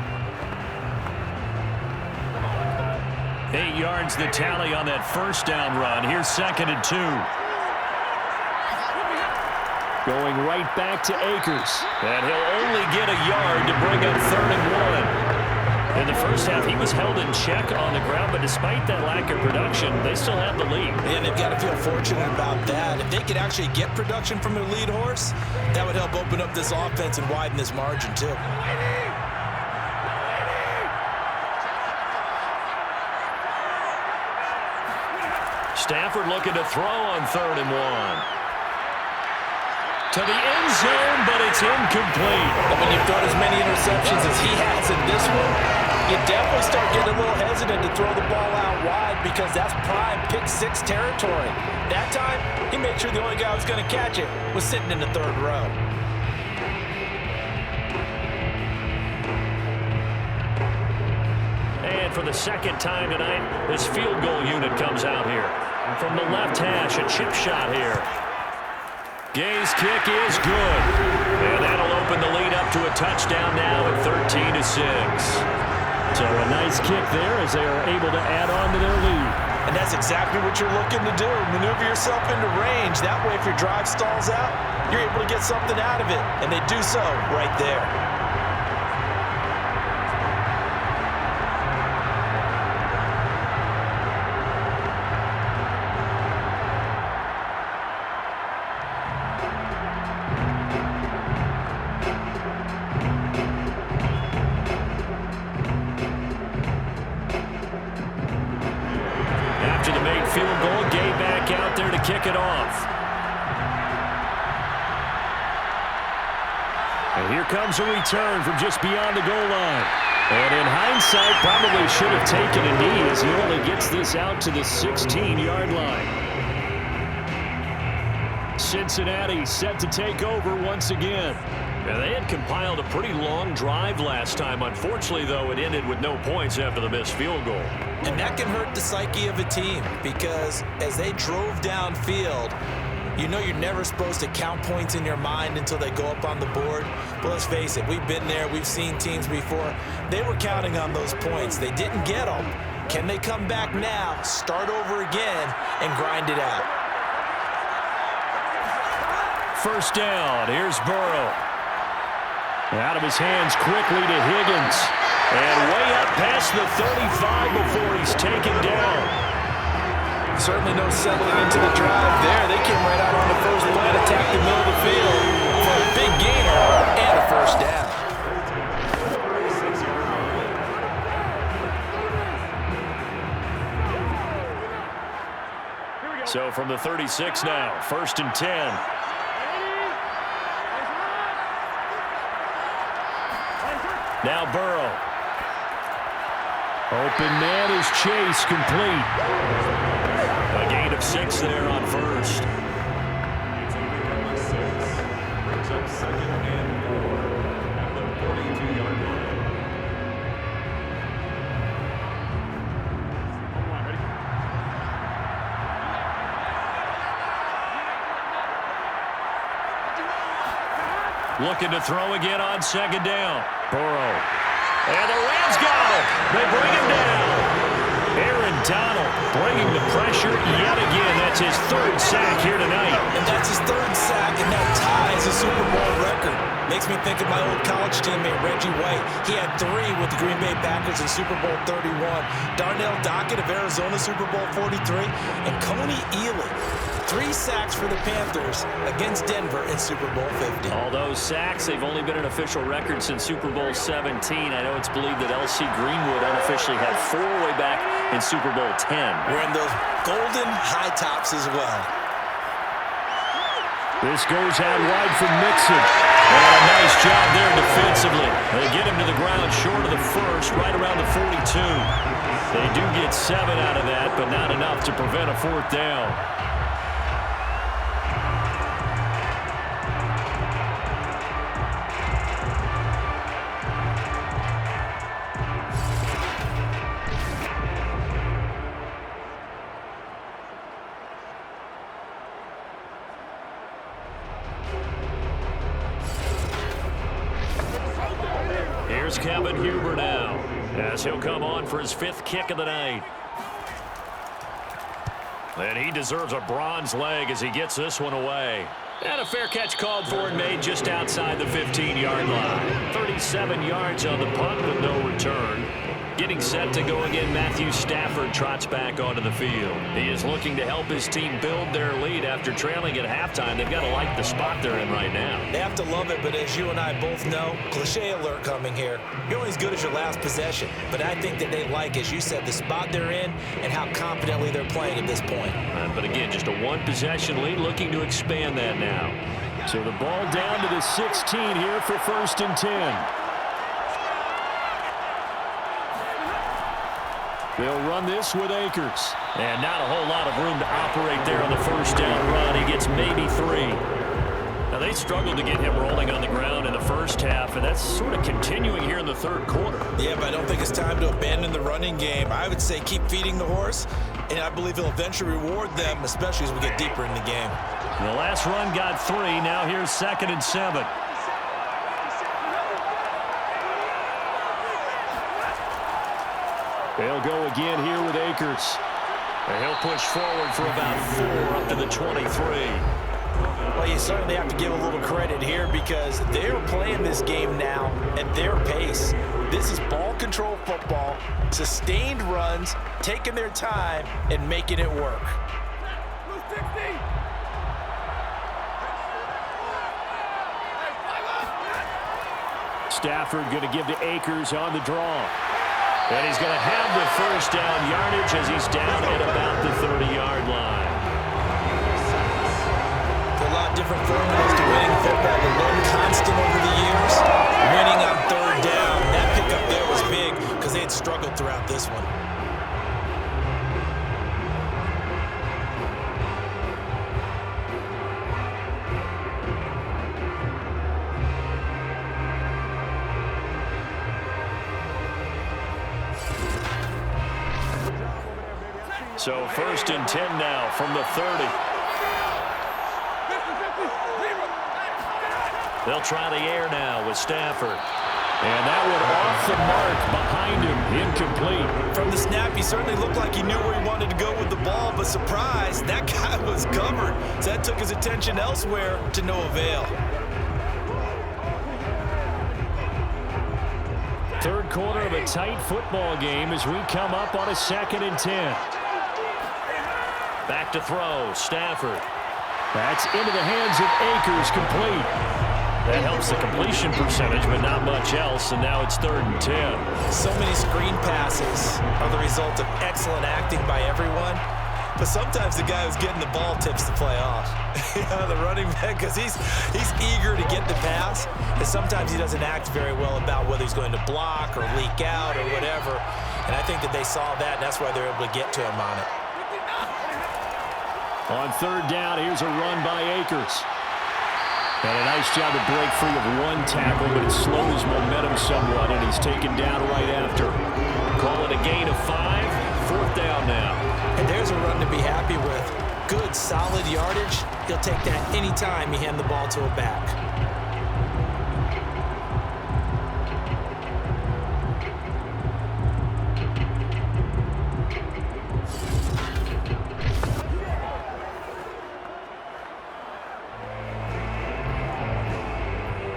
8 yards the tally on that 1st down run. Here's 2nd and 2. Going right back to Akers. And he'll only get a yard to bring up 3rd and 1. In the first half, he was held in check on the ground, but despite that lack of production, they still have the lead. And they've got to feel fortunate about that. If they could actually get production from their lead horse, that would help open up this offense and widen this margin too. Stafford looking to throw on 3rd and 1. To the end zone, but it's incomplete. And when you've thrown as many interceptions as he has in this one, you definitely start getting a little hesitant to throw the ball out wide because that's prime pick 6 territory. That time, he made sure the only guy who was going to catch it was sitting in the 3rd row. And for the second time tonight, this field goal unit comes out here. From the left hash, a chip shot here. Gay's kick is good. And that'll open the lead up to a touchdown now at 13-6. So a nice kick there as they are able to add on to their lead. And that's exactly what you're looking to do. Maneuver yourself into range. That way, if your drive stalls out, you're able to get something out of it. And they do so right there. Field goal, Gay back out there to kick it off. And here comes a return from just beyond the goal line. And in hindsight, probably should have taken a knee as he only gets this out to the 16-yard line. Cincinnati set to take over once again. Now, they had compiled a pretty long drive last time. Unfortunately, though, it ended with no points after the missed field goal. And that can hurt the psyche of a team because as they drove downfield, you know you're never supposed to count points in your mind until they go up on the board. But let's face it, we've been there. We've seen teams before. They were counting on those points. They didn't get them. Can they come back now, start over again, and grind it out? First down. Here's Burrow. Out of his hands quickly to Higgins. And way up past the 35 before he's taken down. Certainly no settling into the drive there. They came right out on the first play and attacked the middle of the field for a big gainer and a first down. So from the 36 now, 1st and 10. Now Burrow. Open man is Chase, complete. A gain of 6 there on first. Brings up 2nd and 4 at the 42-yard line. Looking to throw again on 2nd down. Burrow. And the Rams got him. They bring him down. Aaron Donald bringing the pressure yet again. That's his 3rd sack here tonight. And that's his 3rd sack, and that ties a Super Bowl record. Makes me think of my old college teammate, Reggie White. He had 3 with the Green Bay Packers in Super Bowl 31. Darnell Dockett of Arizona, Super Bowl 43. And Coney Ealy, 3 sacks for the Panthers against Denver in Super Bowl 50. All those sacks, they've only been an official record since Super Bowl 17. I know it's believed that L.C. Greenwood unofficially had 4 way back in Super Bowl 10. Wearing those golden high tops as well. This goes out wide for Mixon. And a nice job there defensively. They get him to the ground short of the first, right around the 42. They do get 7 out of that, but not enough to prevent a 4th down. Here's Kevin Huber now, as he'll come on for his 5th kick of the night. And he deserves a bronze leg as he gets this one away. And a fair catch called for and made just outside the 15-yard line. 37 yards on the punt with no return. Getting set to go again, Matthew Stafford trots back onto the field. He is looking to help his team build their lead after trailing at halftime. They've got to like the spot they're in right now. They have to love it, but as you and I both know, cliche alert coming here. You're only as good as your last possession. But I think that they like, as you said, the spot they're in and how confidently they're playing at this point. But again, just a 1-possession lead, looking to expand that now. So the ball down to the 16 here for 1st and 10. They'll run this with Akers. And not a whole lot of room to operate there on the 1st down run. He gets maybe 3. Now, they struggled to get him rolling on the ground in the first half, and that's sort of continuing here in the 3rd quarter. Yeah, but I don't think it's time to abandon the running game. I would say keep feeding the horse, and I believe he'll eventually reward them, especially as we get deeper in the game. The last run got 3. Now here's 2nd and 7. They'll go again here with Akers. And he'll push forward for about 4 up to the 23. Well, you certainly have to give a little credit here because they're playing this game now at their pace. This is ball control football, sustained runs, taking their time, and making it work. Stafford going to give to Akers on the draw. And he's going to have the 1st down yardage as he's down at about the 30-yard line. There are a lot of different formulas to winning football, but one constant over the years, winning on 3rd down. That pickup there was big. So 1st and 10 now from the 30. They'll try the air now with Stafford. And that one off the mark behind him, incomplete. From the snap, he certainly looked like he knew where he wanted to go with the ball, but surprise, that guy was covered. So that took his attention elsewhere to no avail. Third quarter of a tight football game as we come up on a 2nd and 10. Back to throw, Stafford. That's into the hands of Akers, complete. That helps the completion percentage, but not much else, and now it's 3rd and 10. So many screen passes are the result of excellent acting by everyone, but sometimes the guy who's getting the ball tips the play off. The running back, because he's eager to get the pass, and sometimes he doesn't act very well about whether he's going to block or leak out or whatever, and I think that they saw that, and that's why they're able to get to him on it. On 3rd down, here's a run by Akers. And a nice job to break free of one tackle, but it slowed his momentum somewhat, and he's taken down right after. Call it a gain of 5, 4th down now. And there's a run to be happy with. Good, solid yardage. He'll take that anytime you hand the ball to a back.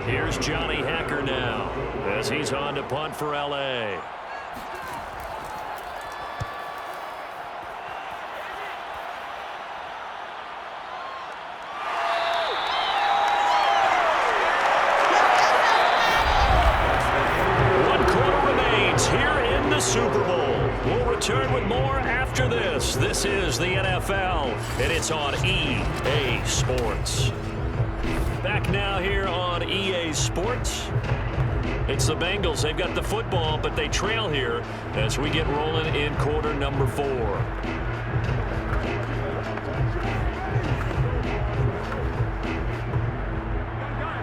Here's Johnny Hacker now as he's on to punt for L.A. One quarter remains here in the Super Bowl. We'll return with more after this. This is the NFL, and it's on EA Sports. Back now here on EA Sports. It's the Bengals. They've got the football, but they trail here as we get rolling in quarter number 4.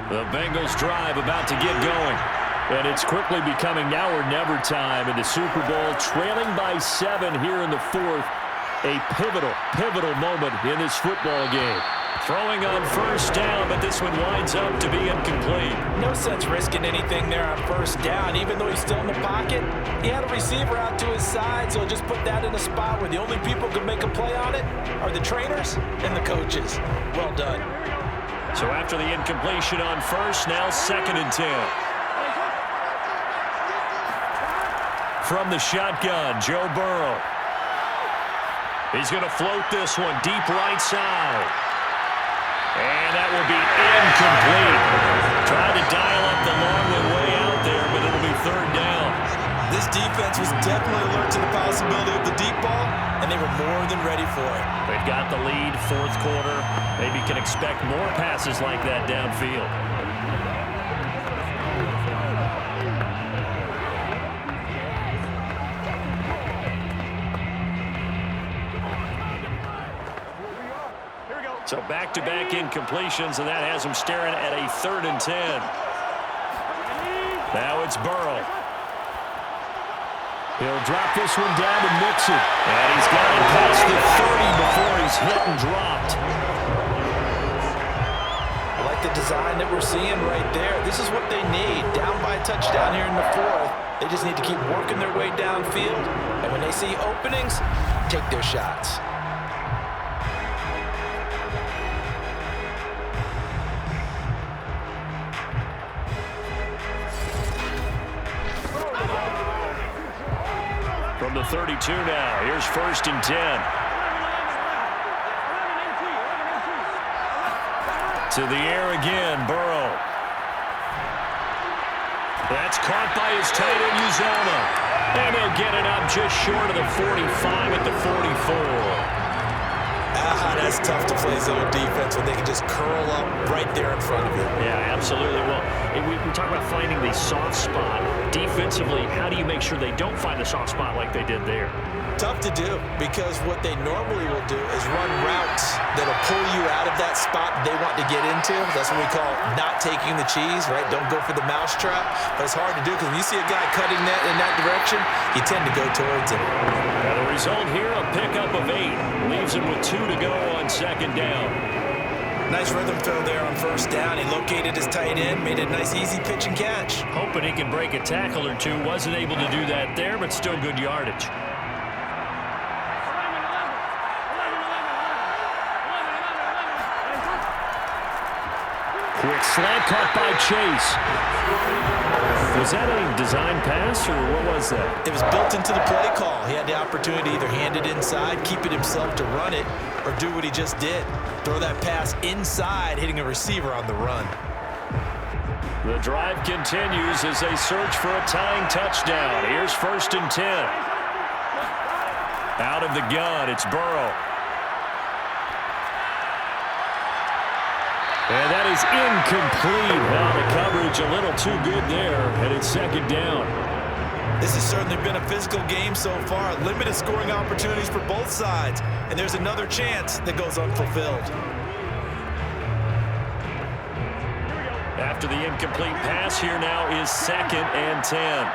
The Bengals drive about to get going. And it's quickly becoming now or never time in the Super Bowl, trailing by 7 here in the 4th. A pivotal moment in this football game. Throwing on 1st down, but this one winds up to be incomplete. No sense risking anything there on 1st down, even though he's still in the pocket. He had a receiver out to his side, so just put that in a spot where the only people who can make a play on it are the trainers and the coaches. Well done. So after the incompletion on 1st, now 2nd and 10. From the shotgun, Joe Burrow. He's going to float this one deep right side. And that will be incomplete. Trying to dial up the long way out there, but it'll be 3rd down. This defense was definitely alert to the possibility of the deep ball, and they were more than ready for it. They've got the lead, 4th quarter. Maybe can expect more passes like that downfield. So back-to-back incompletions, and that has him staring at a 3rd and 10. Now it's Burrow. He'll drop this one down to Mixon. And he's got it past the 30 before he's hit and dropped. I like the design that we're seeing right there. This is what they need. Down by a touchdown here in the 4th. They just need to keep working their way downfield. And when they see openings, take their shots. From the 32 now, here's 1st and 10. To the air again, Burrow. That's caught by his tight end, Uzoma. And he'll get it up just short of the 45 at the 44. That's tough to play zone defense when they can just curl up right there in front of you. Yeah, absolutely. Well, we talk about finding the soft spot. Defensively, how do you make sure they don't find the soft spot like they did there? Tough to do, because what they normally will do is run routes that'll pull you out of that spot they want to get into. That's what we call not taking the cheese, right? Don't go for the mousetrap. But it's hard to do because when you see a guy cutting that in that direction, you tend to go towards him. Now the result here, a pickup of 8. Leaves him with 2 to go on second down. Nice rhythm throw there on first down. He located his tight end, made a nice easy pitch and catch. Hoping he can break a tackle or two. Wasn't able to do that there, but still good yardage. Quick slant caught by Chase. Was that a design pass, or what was that? It was built into the play call. He had the opportunity to either hand it inside, keep it himself to run it, or do what he just did. Throw that pass inside, hitting a receiver on the run. The drive continues as they search for a tying touchdown. Here's 1st and 10. Out of the gun, it's Burrow. And that is incomplete. Now the coverage a little too good there, and it's 2nd down. This has certainly been a physical game so far. Limited scoring opportunities for both sides. And there's another chance that goes unfulfilled. After the incomplete pass, here now is 2nd and 10.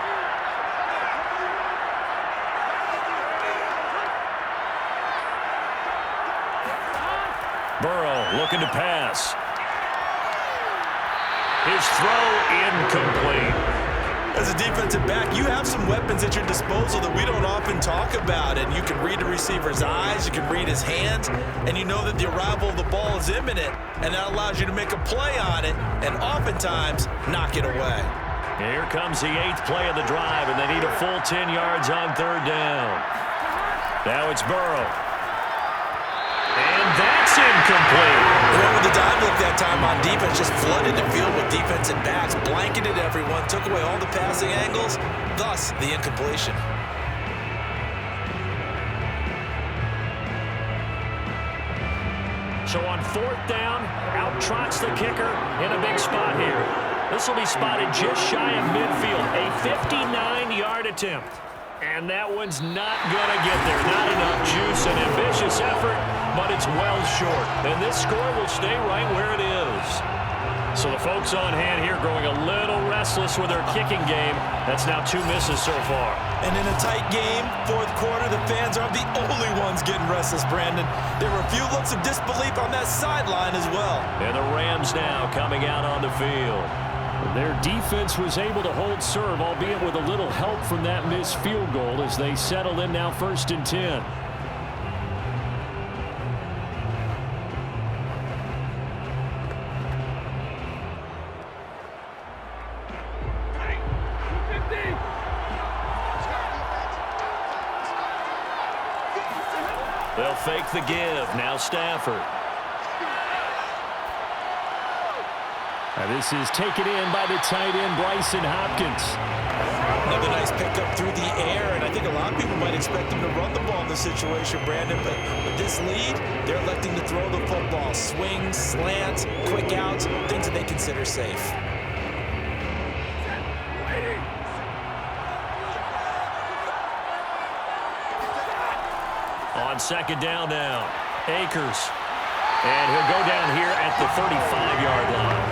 Burrow looking to pass. His throw incomplete. As a defensive back, you have some weapons at your disposal that we don't often talk about. And you can read the receiver's eyes, you can read his hands, and you know that the arrival of the ball is imminent. And that allows you to make a play on it and oftentimes knock it away. Here comes the 8th play of the drive, and they need a full 10 yards on 3rd down. Now it's Burrow. And that's incomplete. With the dive look that time on defense, just flooded the field with defensive backs, blanketed everyone, took away all the passing angles, thus the incompletion. So on 4th down, out trots the kicker in a big spot here. This will be spotted just shy of midfield, a 59-yard attempt. And that one's not going to get there. Not enough juice, an ambitious effort, but it's well short. And this score will stay right where it is. So the folks on hand here growing a little restless with their kicking game. That's now 2 misses so far. And in a tight game, 4th quarter, the fans aren't the only ones getting restless, Brandon. There were a few looks of disbelief on that sideline as well. And the Rams now coming out on the field. Their defense was able to hold serve, albeit with a little help from that missed field goal as they settle in now 1st and 10. They'll fake the give. Now Stafford. This is taken in by the tight end, Bryson Hopkins. Another nice pickup through the air, and I think a lot of people might expect him to run the ball in this situation, Brandon, but with this lead, they're electing to throw the football. Swings, slants, quick outs, things that they consider safe. On 2nd down now, Akers. And he'll go down here at the 35-yard line.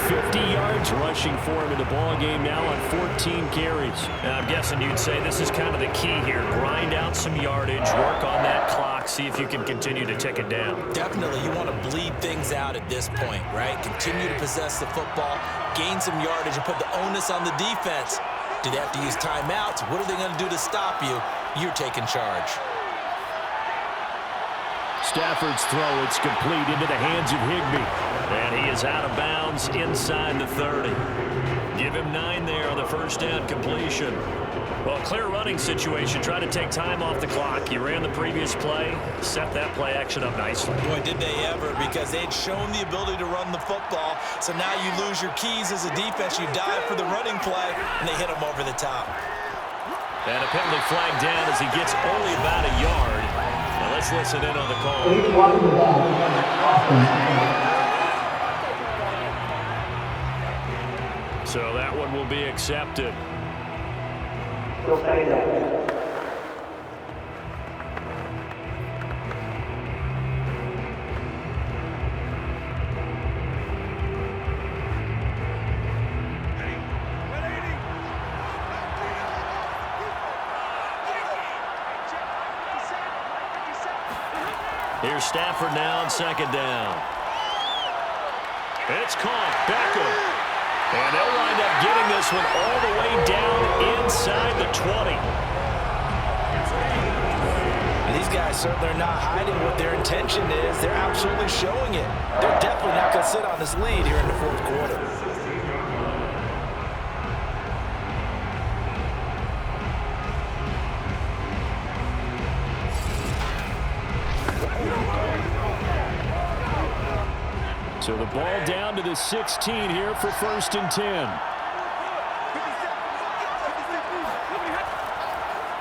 50 yards rushing for him in the ball game now on 14 carries. Now, I'm guessing you'd say this is kind of the key here. Grind out some yardage, work on that clock, see if you can continue to tick it down. Definitely, you want to bleed things out at this point, right? Continue to possess the football, gain some yardage, and put the onus on the defense. Do they have to use timeouts? What are they going to do to stop you? You're taking charge. Stafford's throw, it's complete into the hands of Higbee. And he is out of bounds inside the 30. Give him 9 there on the 1st down completion. Well, clear running situation. Try to take time off the clock. You ran the previous play, set that play action up nicely. Boy, did they ever, because they'd shown the ability to run the football. So now you lose your keys as a defense. You dive for the running play, and they hit him over the top. And a penalty flag down as he gets only about a yard. Now let's listen in on the call. So that one will be accepted. Here's Stafford now on second down. It's caught. Beckham. And they'll wind up getting this one all the way down inside the 20. These guys certainly are not hiding what their intention is. They're absolutely showing it. They're definitely not going to sit on this lead here in the fourth quarter. So the ball down to the 16 here for 1st and 10.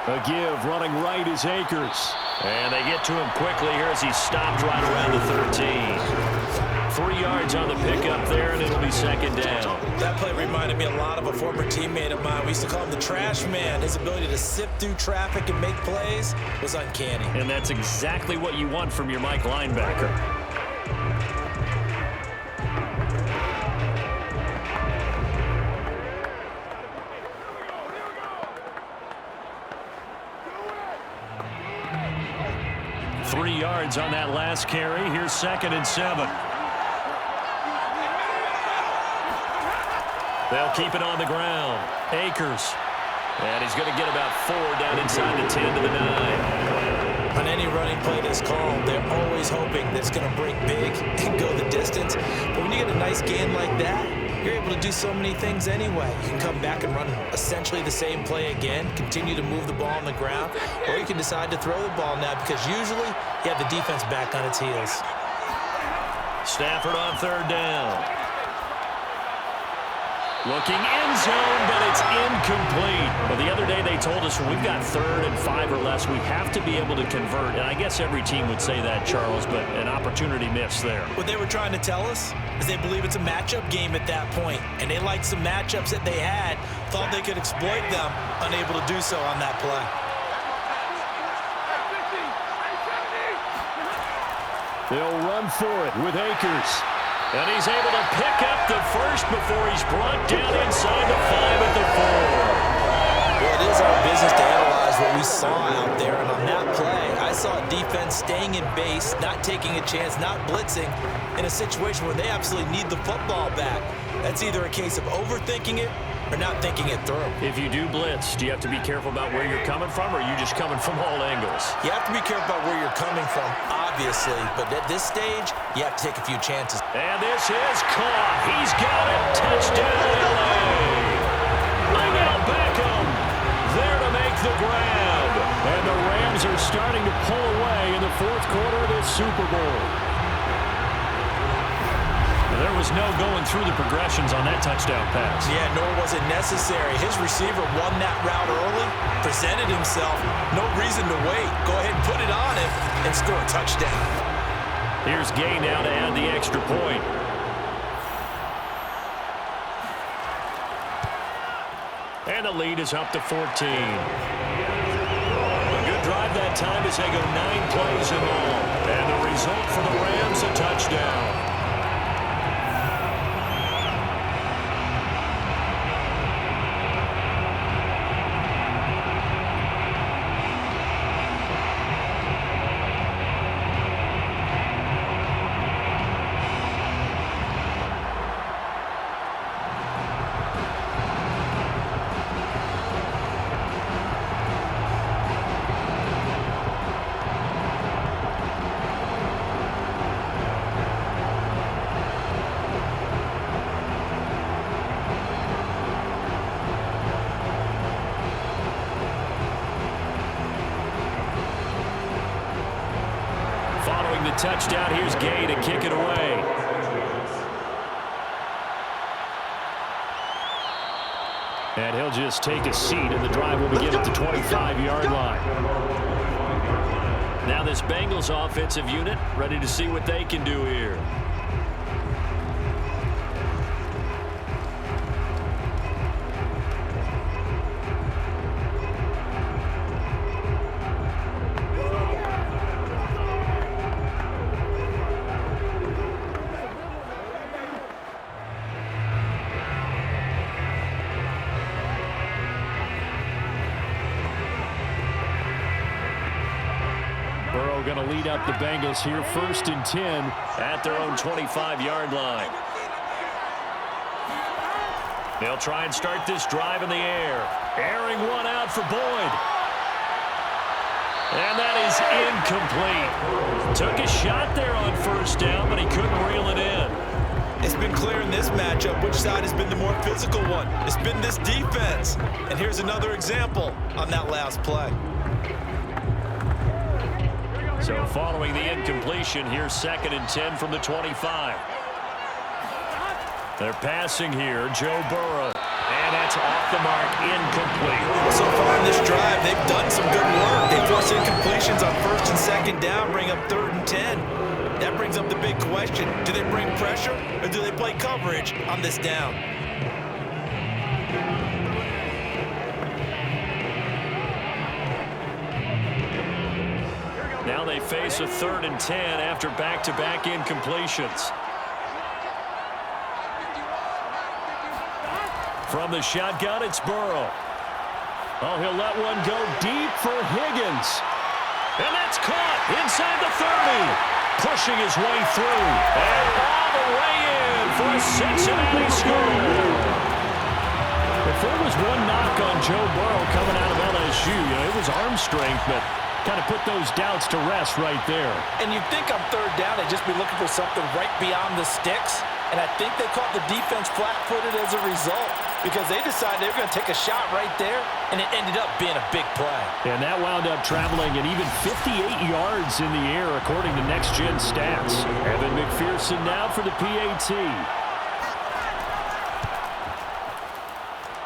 A give running right is Akers. And they get to him quickly here as he's stopped right around the 13. 3 yards on the pickup there, and it'll be second down. That play reminded me a lot of a former teammate of mine. We used to call him the trash man. His ability to sift through traffic and make plays was uncanny. And that's exactly what you want from your Mike linebacker. On that last carry. Here's 2nd and 7. They'll keep it on the ground. Akers. And he's going to get about 4 down inside the 10 to the 9. On any running play that's called, they're always hoping that it's going to break big and go the distance. But when you get a nice gain like that, you're able to do so many things anyway. You can come back and run essentially the same play again, continue to move the ball on the ground, or you can decide to throw the ball now because usually you have the defense back on its heels. Stafford on 3rd down. Looking end zone, but it's incomplete. Well, the other day they told us when we've got 3rd and 5 or less, we have to be able to convert. And I guess every team would say that, Charles, but an opportunity missed there. What they were trying to tell us is they believe it's a matchup game at that point, and they liked some matchups that they had, thought they could exploit them, unable to do so on that play. They'll run for it with Akers. And he's able to pick up the first before he's brought down inside the 5 at the 4. Well, it is our business to analyze what we saw out there, and on that play, I saw a defense staying in base, not taking a chance, not blitzing, in a situation where they absolutely need the football back. That's either a case of overthinking it or not thinking it through. If you do blitz, do you have to be careful about where you're coming from, or are you just coming from all angles? You have to be careful about where you're coming from, obviously, but at this stage, you have to take a few chances. And this is caught. He's got it. Touchdown, LA. Odell Beckham there to make the grab. And the Rams are starting to pull away in the 4th quarter of this Super Bowl. There was no going through the progressions on that touchdown pass. Yeah, nor was it necessary. His receiver won that route early, presented himself. No reason to wait. Go ahead and put it on him and score a touchdown. Here's Gay now to add the extra point. And the lead is up to 14. A good drive that time as they go 9 plays in all. And the result for the Rams, a touchdown. Touchdown. Here's Gay to kick it away. And he'll just take a seat, and the drive will begin at the 25-yard line. Now this Bengals offensive unit ready to see what they can do here. going to lead up the Bengals here, 1st and 10 at their own 25-yard line. They'll try and start this drive in the air. Airing one out for Boyd. And that is incomplete. Took a shot there on 1st down, but he couldn't reel it in. It's been clear in this matchup which side has been the more physical one. It's been this defense. And here's another example on that last play. So following the incompletion, here's 2nd and 10 from the 25. They're passing here, Joe Burrow. And that's off the mark, incomplete. So far in this drive, they've done some good work. They force incompletions on 1st and 2nd down, bring up 3rd and 10. That brings up the big question. Do they bring pressure or do they play coverage on this down? Now they face a 3rd and 10 after back-to-back incompletions. From the shotgun, it's Burrow. Oh, he'll let one go deep for Higgins. And that's caught inside the 30. Pushing his way through. And all the way in for a Cincinnati score. If there was one knock on Joe Burrow coming out of LSU, it was arm strength, but kind of put those doubts to rest right there. And you'd think on 3rd down, they'd just be looking for something right beyond the sticks. And I think they caught the defense flat-footed as a result because they decided they were going to take a shot right there, and it ended up being a big play. And that wound up traveling an even 58 yards in the air, according to Next Gen Stats. Evan McPherson now for the PAT.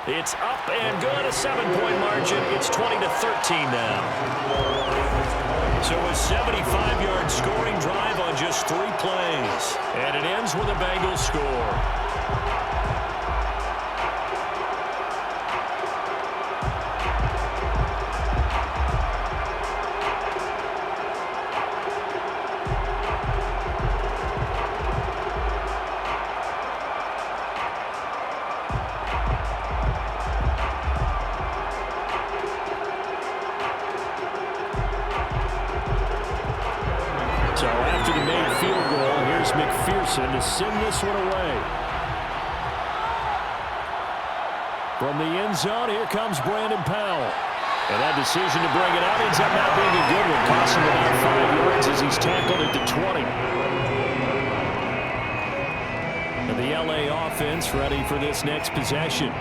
It's up and good, a 7-point margin. It's 20-13 now. So a 75-yard scoring drive on just 3 plays. And it ends with a Bengals score. So after the made field goal, here's McPherson to send this one away. From the end zone, here comes Brandon Powell. And that decision to bring it out ends up not being a good one. Costs him about 5 yards as he's tackled at the 20. And the LA offense ready for this next possession.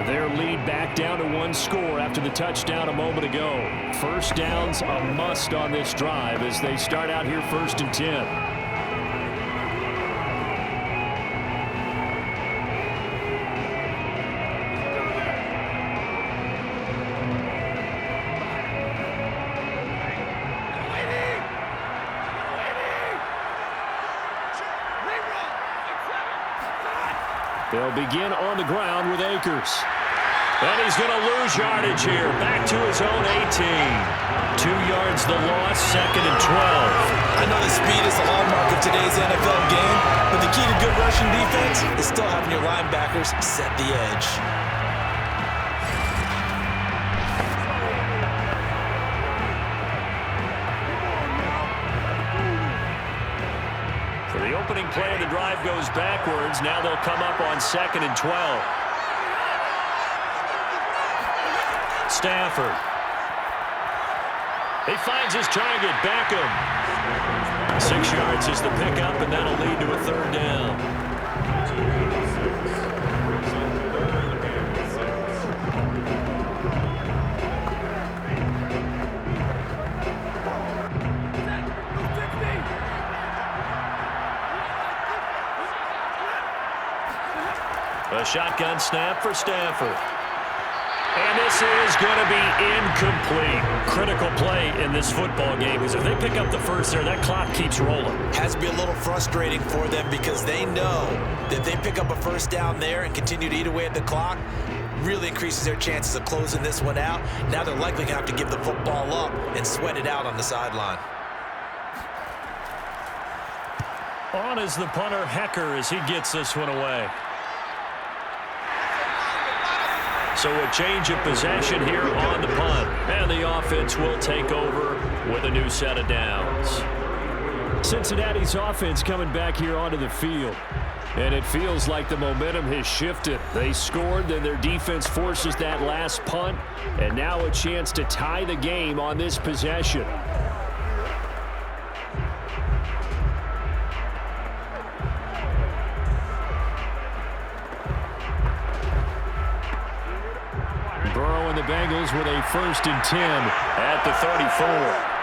Their lead back down to 1 score after the touchdown a moment ago. 1st down's a must on this drive as they start out here 1st and 10. They'll begin on the ground with Akers. And he's going to lose yardage here. Back to his own 18. 2 yards the loss, 2nd and 12. I know the speed is the hallmark of today's NFL game, but the key to good rushing defense is still having your linebackers set the edge. For the opening play, the drive goes backwards. Now they'll come up on 2nd and 12. Stafford. He finds his target, Beckham. 6 yards is the pickup, and that'll lead to a 3rd down. A shotgun snap for Stafford. And this is going to be incomplete. Critical play in this football game because if they pick up the first there, that clock keeps rolling. Has to be a little frustrating for them because they know that if they pick up a 1st down there and continue to eat away at the clock, really increases their chances of closing this one out. Now they're likely going to have to give the football up and sweat it out on the sideline. On is the punter, Hecker, as he gets this one away. So a change of possession here on the punt. And the offense will take over with a new set of downs. Cincinnati's offense coming back here onto the field. And it feels like the momentum has shifted. They scored, then their defense forces that last punt, and now a chance to tie the game on this possession. Burrow and the Bengals with a 1st and 10 at the 34.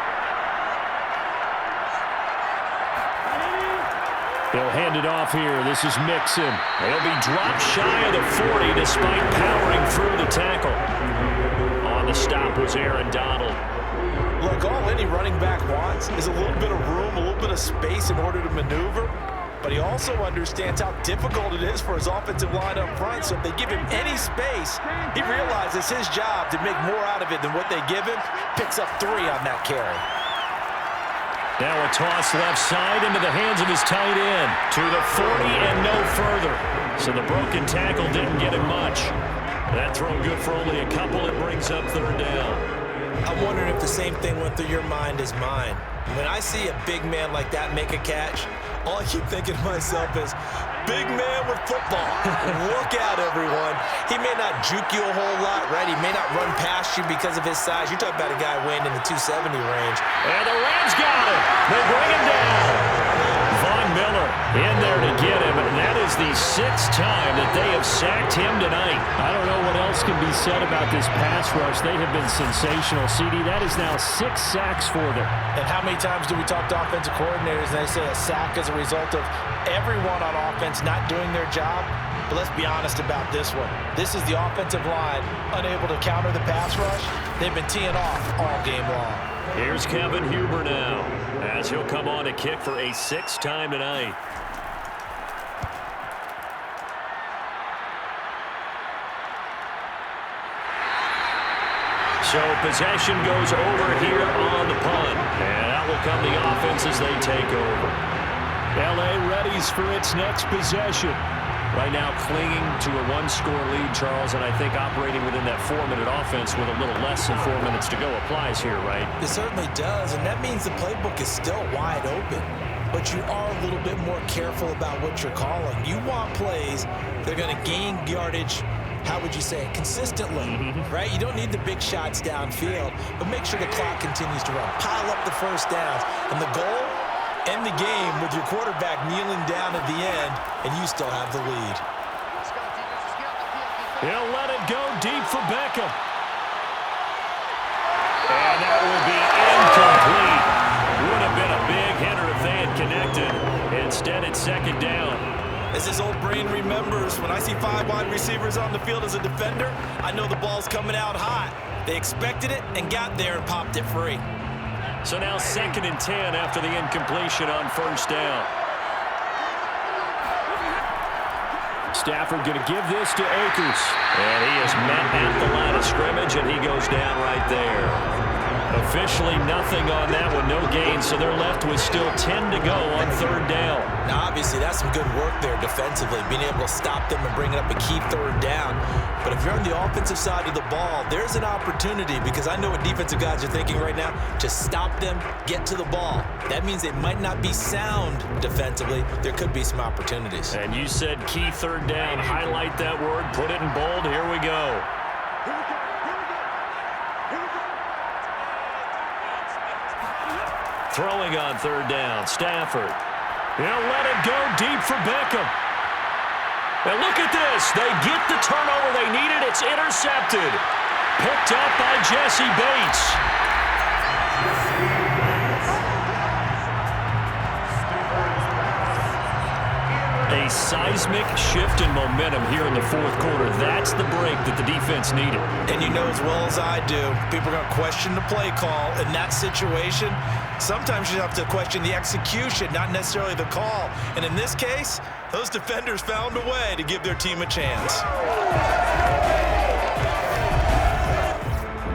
They'll hand it off here. This is Mixon. He'll be dropped shy of the 40 despite powering through the tackle. On the stop was Aaron Donald. Look, all any running back wants is a little bit of room, a little bit of space in order to maneuver. But he also understands how difficult it is for his offensive line up front. So if they give him any space, he realizes his job to make more out of it than what they give him. Picks up 3 on that carry. Now a toss left side into the hands of his tight end. To the 40 and no further. So the broken tackle didn't get him much. That throw good for only a couple. It brings up 3rd down. I'm wondering if the same thing went through your mind as mine. When I see a big man like that make a catch, all I keep thinking to myself is, big man with football. Look out, everyone. He may not juke you a whole lot, right? He may not run past you because of his size. You're talking about a guy weighing in the 270 range. And the Rams got him. They bring him down. Von Miller in there to get him, and that is the 6th time that they have sacked him tonight. I don't know what else can be said about this pass rush. They have been sensational. CD, that is now 6 sacks for them. And how many times do we talk to offensive coordinators and they say a sack is a result of everyone on offense not doing their job? But let's be honest about this one. This is the offensive line unable to counter the pass rush. They've been teeing off all game long. Here's Kevin Huber now, as he'll come on to kick for a 6th time tonight. So possession goes over here on the punt. And out will come the offense as they take over. LA readies for its next possession. Right now clinging to a 1-score lead, Charles, and I think operating within that 4-minute offense with a little less than 4 minutes to go applies here, right? It certainly does, and that means the playbook is still wide open. But you are a little bit more careful about what you're calling. You want plays that are going to gain yardage, how would you say it, consistently, right? You don't need the big shots downfield, but make sure the clock continues to run. Pile up the first downs, and the goal, end the game with your quarterback kneeling down at the end, and you still have the lead. He'll let it go deep for Beckham. And that will be incomplete. Would have been a big hitter if they had connected. Instead, it's 2nd down. As his old brain remembers, when I see 5 wide receivers on the field as a defender, I know the ball's coming out hot. They expected it and got there and popped it free. So now 2nd and 10 after the incompletion on 1st down. Stafford going to give this to Akers. And he is met at the line of scrimmage, and he goes down right there. Officially nothing on that one, no gain, so they're left with still 10 to go on 3rd down. Now, obviously, that's some good work there defensively, being able to stop them and bring it up a key 3rd down. But if you're on the offensive side of the ball, there's an opportunity, because I know what defensive guys are thinking right now. Just stop them, get to the ball. That means they might not be sound defensively. There could be some opportunities. And you said key 3rd down. Highlight that word, put it in bold. Here we go. Throwing on 3rd down, Stafford. He'll let it go deep for Beckham. And look at this. They get the turnover they needed. It's intercepted. Picked up by Jesse Bates. A seismic shift in momentum here in the 4th quarter. That's the break that the defense needed. And you know as well as I do, people are going to question the play call in that situation. Sometimes you have to question the execution, not necessarily the call. And in this case, those defenders found a way to give their team a chance.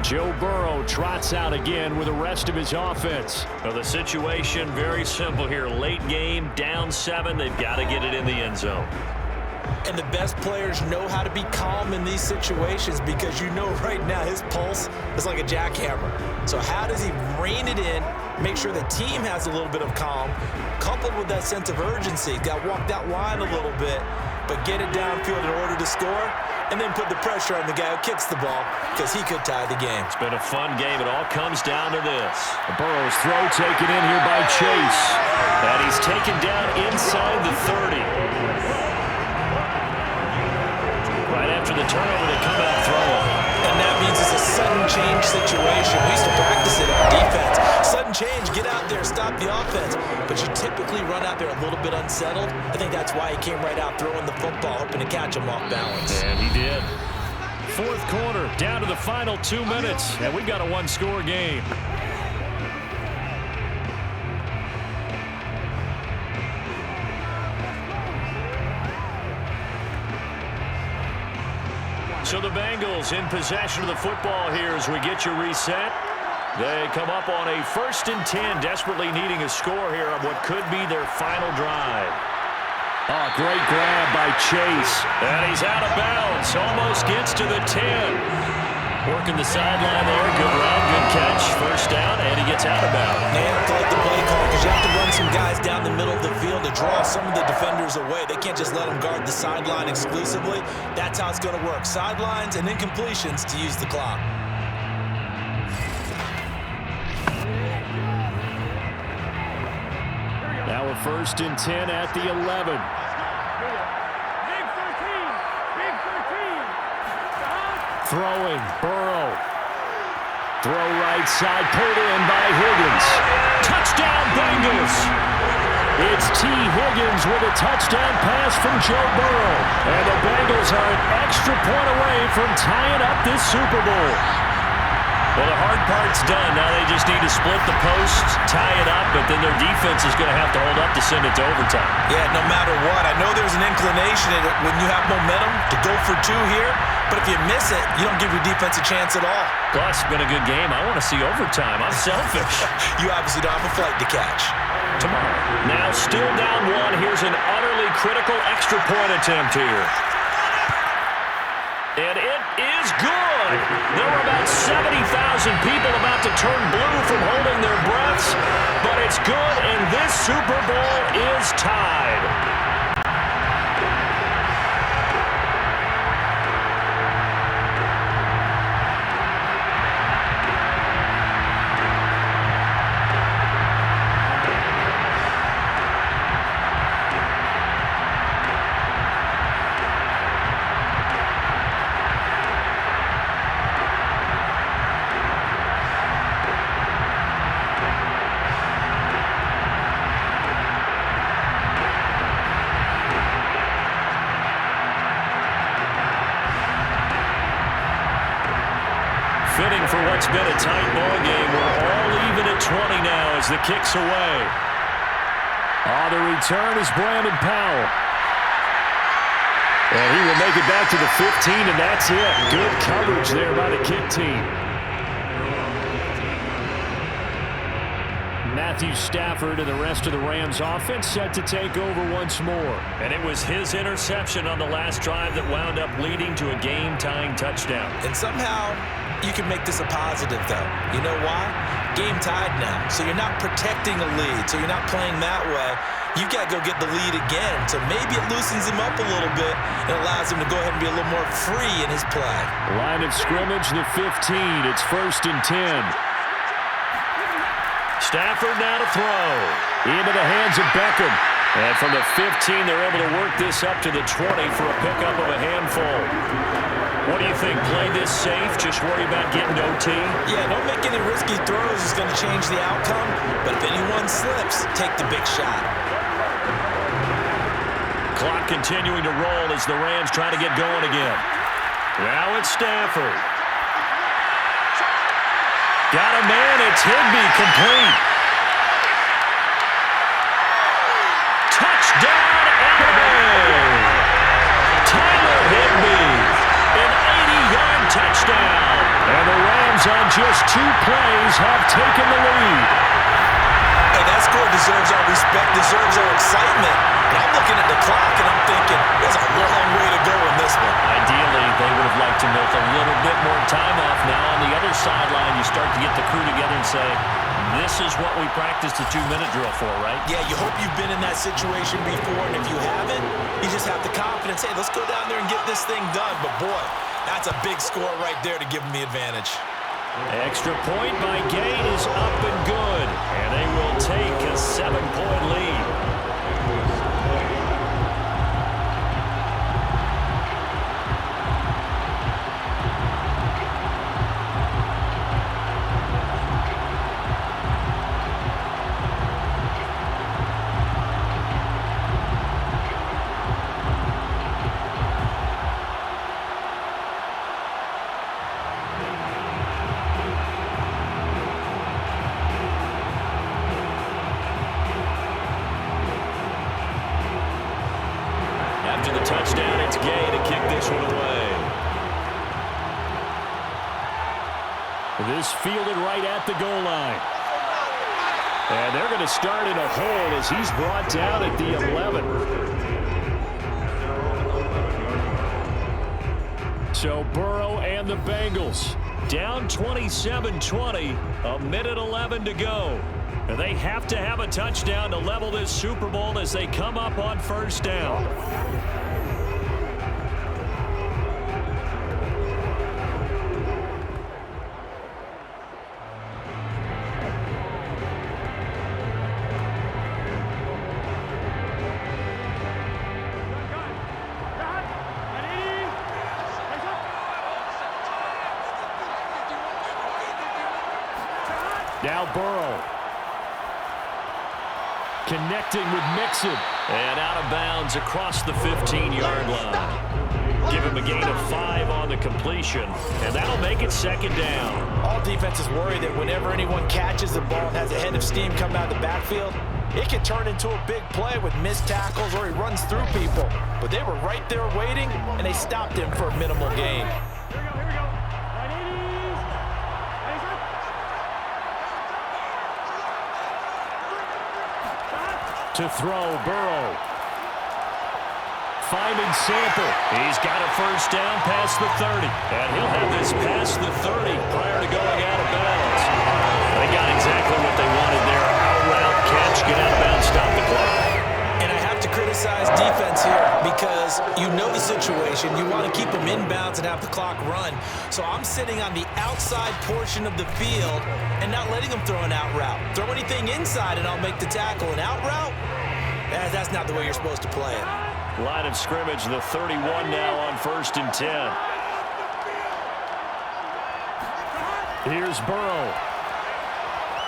Joe Burrow trots out again with the rest of his offense. Well, the situation very simple here. Late game, down 7. They've got to get it in the end zone. And the best players know how to be calm in these situations, because you know right now his pulse is like a jackhammer. So how does he rein it in, make sure the team has a little bit of calm, coupled with that sense of urgency. Got to walk that line a little bit, but get it downfield in order to score, and then put the pressure on the guy who kicks the ball because he could tie the game. It's been a fun game. It all comes down to this. Burrow's throw taken in here by Chase. And he's taken down inside the 30. Right after the turnover, they come out throwing. And that means it's a sudden change situation. We used to practice it on defense. Sudden change, get out there, stop the offense. But you typically run out there a little bit unsettled. I think that's why he came right out throwing the football, hoping to catch him off balance. And he did. Fourth quarter, down to the final 2 minutes. And we've got a one-score game. So the Bengals in possession of the football here as we get you reset. They come up on a 1st and 10, desperately needing a score here on what could be their final drive. Oh, great grab by Chase. And he's out of bounds. Almost gets to the 10. Working the sideline there. Good run, good catch. First down, and he gets out of bounds. They have to like the play call because you have to run some guys down the middle of the field to draw some of the defenders away. They can't just let them guard the sideline exclusively. That's how it's going to work. Sidelines and incompletions to use the clock. Now a 1st and 10 at the 11. Throwing, Burrow. Throw right side, pulled in by Higgins. Touchdown, Bengals! It's T. Higgins with a touchdown pass from Joe Burrow. And the Bengals are an extra point away from tying up this Super Bowl. Well, the hard part's done. Now they just need to split the posts, tie it up, but then their defense is going to have to hold up to send it to overtime. Yeah, no matter what. I know there's an inclination when you have momentum to go for 2 here, but if you miss it, you don't give your defense a chance at all. Plus, it's been a good game. I want to see overtime. I'm selfish. You obviously don't have a flight to catch. Tomorrow. Now still down 1. Here's an utterly critical extra point attempt here. And it is good. There were about 70,000 people about to turn blue from holding their breaths, but it's good, and this Super Bowl is tied. Fitting for what's been a tight ball game. We're all even at 20 now as the kick's away. The return is Brandon Powell. And he will make it back to the 15, and that's it. Good coverage there by the kick team. Matthew Stafford and the rest of the Rams offense set to take over once more. And it was his interception on the last drive that wound up leading to a game-tying touchdown. And somehow you can make this a positive, though. You know why? Game tied now, so you're not protecting a lead, so you're not playing that way. You've got to go get the lead again, so maybe it loosens him up a little bit and allows him to go ahead and be a little more free in his play. Line of scrimmage, the 15. It's 1st and 10. Stafford now to throw. Into the hands of Beckham. And from the 15, they're able to work this up to the 20 for a pickup of a handful. What do you think? Play this safe? Just worry about getting OT? Yeah, don't make any risky throws. It's going to change the outcome. But if anyone slips, take the big shot. Clock continuing to roll as the Rams try to get going again. Now it's Stafford. Got a man. It's Higbee, complete. Touchdown, LA! Tyler Higbee, an 80-yard touchdown. And the Rams on just 2 plays have taken the lead. Hey, that score deserves our respect, deserves our excitement. And I'm looking at the clock and I'm thinking, there's a long way to go in this one. Ideally, they would have liked to milk a little bit more time off. Now on the other sideline, you start to get the crew together and say, this is what we practiced a 2-minute drill for, right? Yeah, you hope you've been in that situation before, and if you haven't, you just have the confidence, hey, let's go down there and get this thing done. But, boy, that's a big score right there to give them the advantage. Extra point by Gain is up and good, and they will take a 7-point lead. After the touchdown, it's Gay to kick this one away. This fielded right at the goal line. And they're going to start in a hole as he's brought down at the 11. So Burrow and the Bengals down 27-20, a minute 11 to go. And they have to have a touchdown to level this Super Bowl as they come up on first down. Now Burrow. Connecting with Mixon. And out of bounds across the 15-yard line. Give him a gain of 5 on the completion. And that'll make it second down. All defenses worry that whenever anyone catches the ball and has a head of steam come out of the backfield, it can turn into a big play with missed tackles or he runs through people. But they were right there waiting, and they stopped him for a minimal gain. To throw, Burrow. Finding Sample. He's got a first down past the 30. And he'll have this past the 30 prior to going out of bounds. They got exactly what they wanted there. Out route, catch, get out of bounds, stop the clock. And I have to criticize defense here because you know the situation. You want to keep them inbounds and have the clock run. So I'm sitting on the outside portion of the field and not letting them throw an out route. Throw anything inside and I'll make the tackle. An out route? That's not the way you're supposed to play it. Line of scrimmage, the 31 now on 1st and 10. Here's Burrow.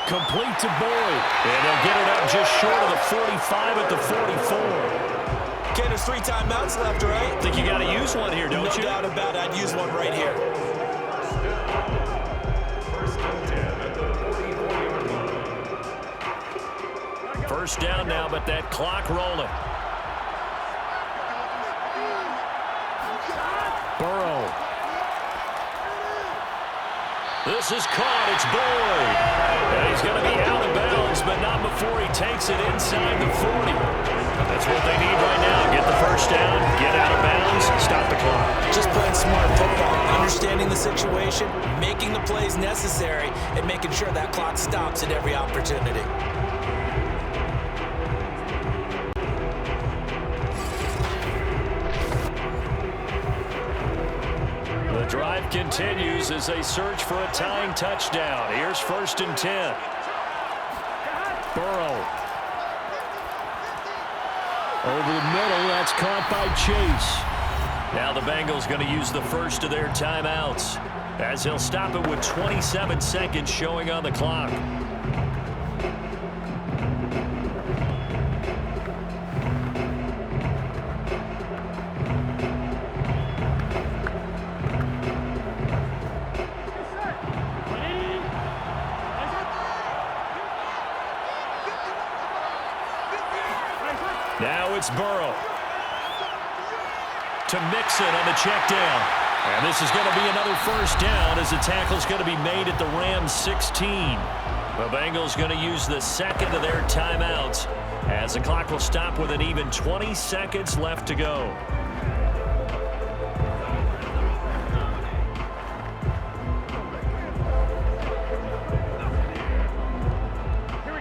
Complete to Boyd. And they'll get it up just short of the 45 at the 44. Okay, there's 3 timeouts left, right? Think you got to use one here, don't you? No doubt about it. I'd use one right here. First down now, but that clock rolling. Burrow. This is caught. It's Boyd. And he's going to be out of bounds, but not before he takes it inside the 40. That's what they need right now. Get the first down, get out of bounds, stop the clock. Just playing smart football, understanding the situation, making the plays necessary, and making sure that clock stops at every opportunity. The drive continues as they search for a tying touchdown. Here's 1st and 10. Burrow. Over the middle, that's caught by Chase. Now the Bengals going to use the first of their timeouts as he'll stop it with 27 seconds showing on the clock. Now it's Burrow. To Mixon on the check down. And this is going to be another first down as the tackle's going to be made at the Rams 16. The Bengals going to use the second of their timeouts as the clock will stop with an even 20 seconds left to go.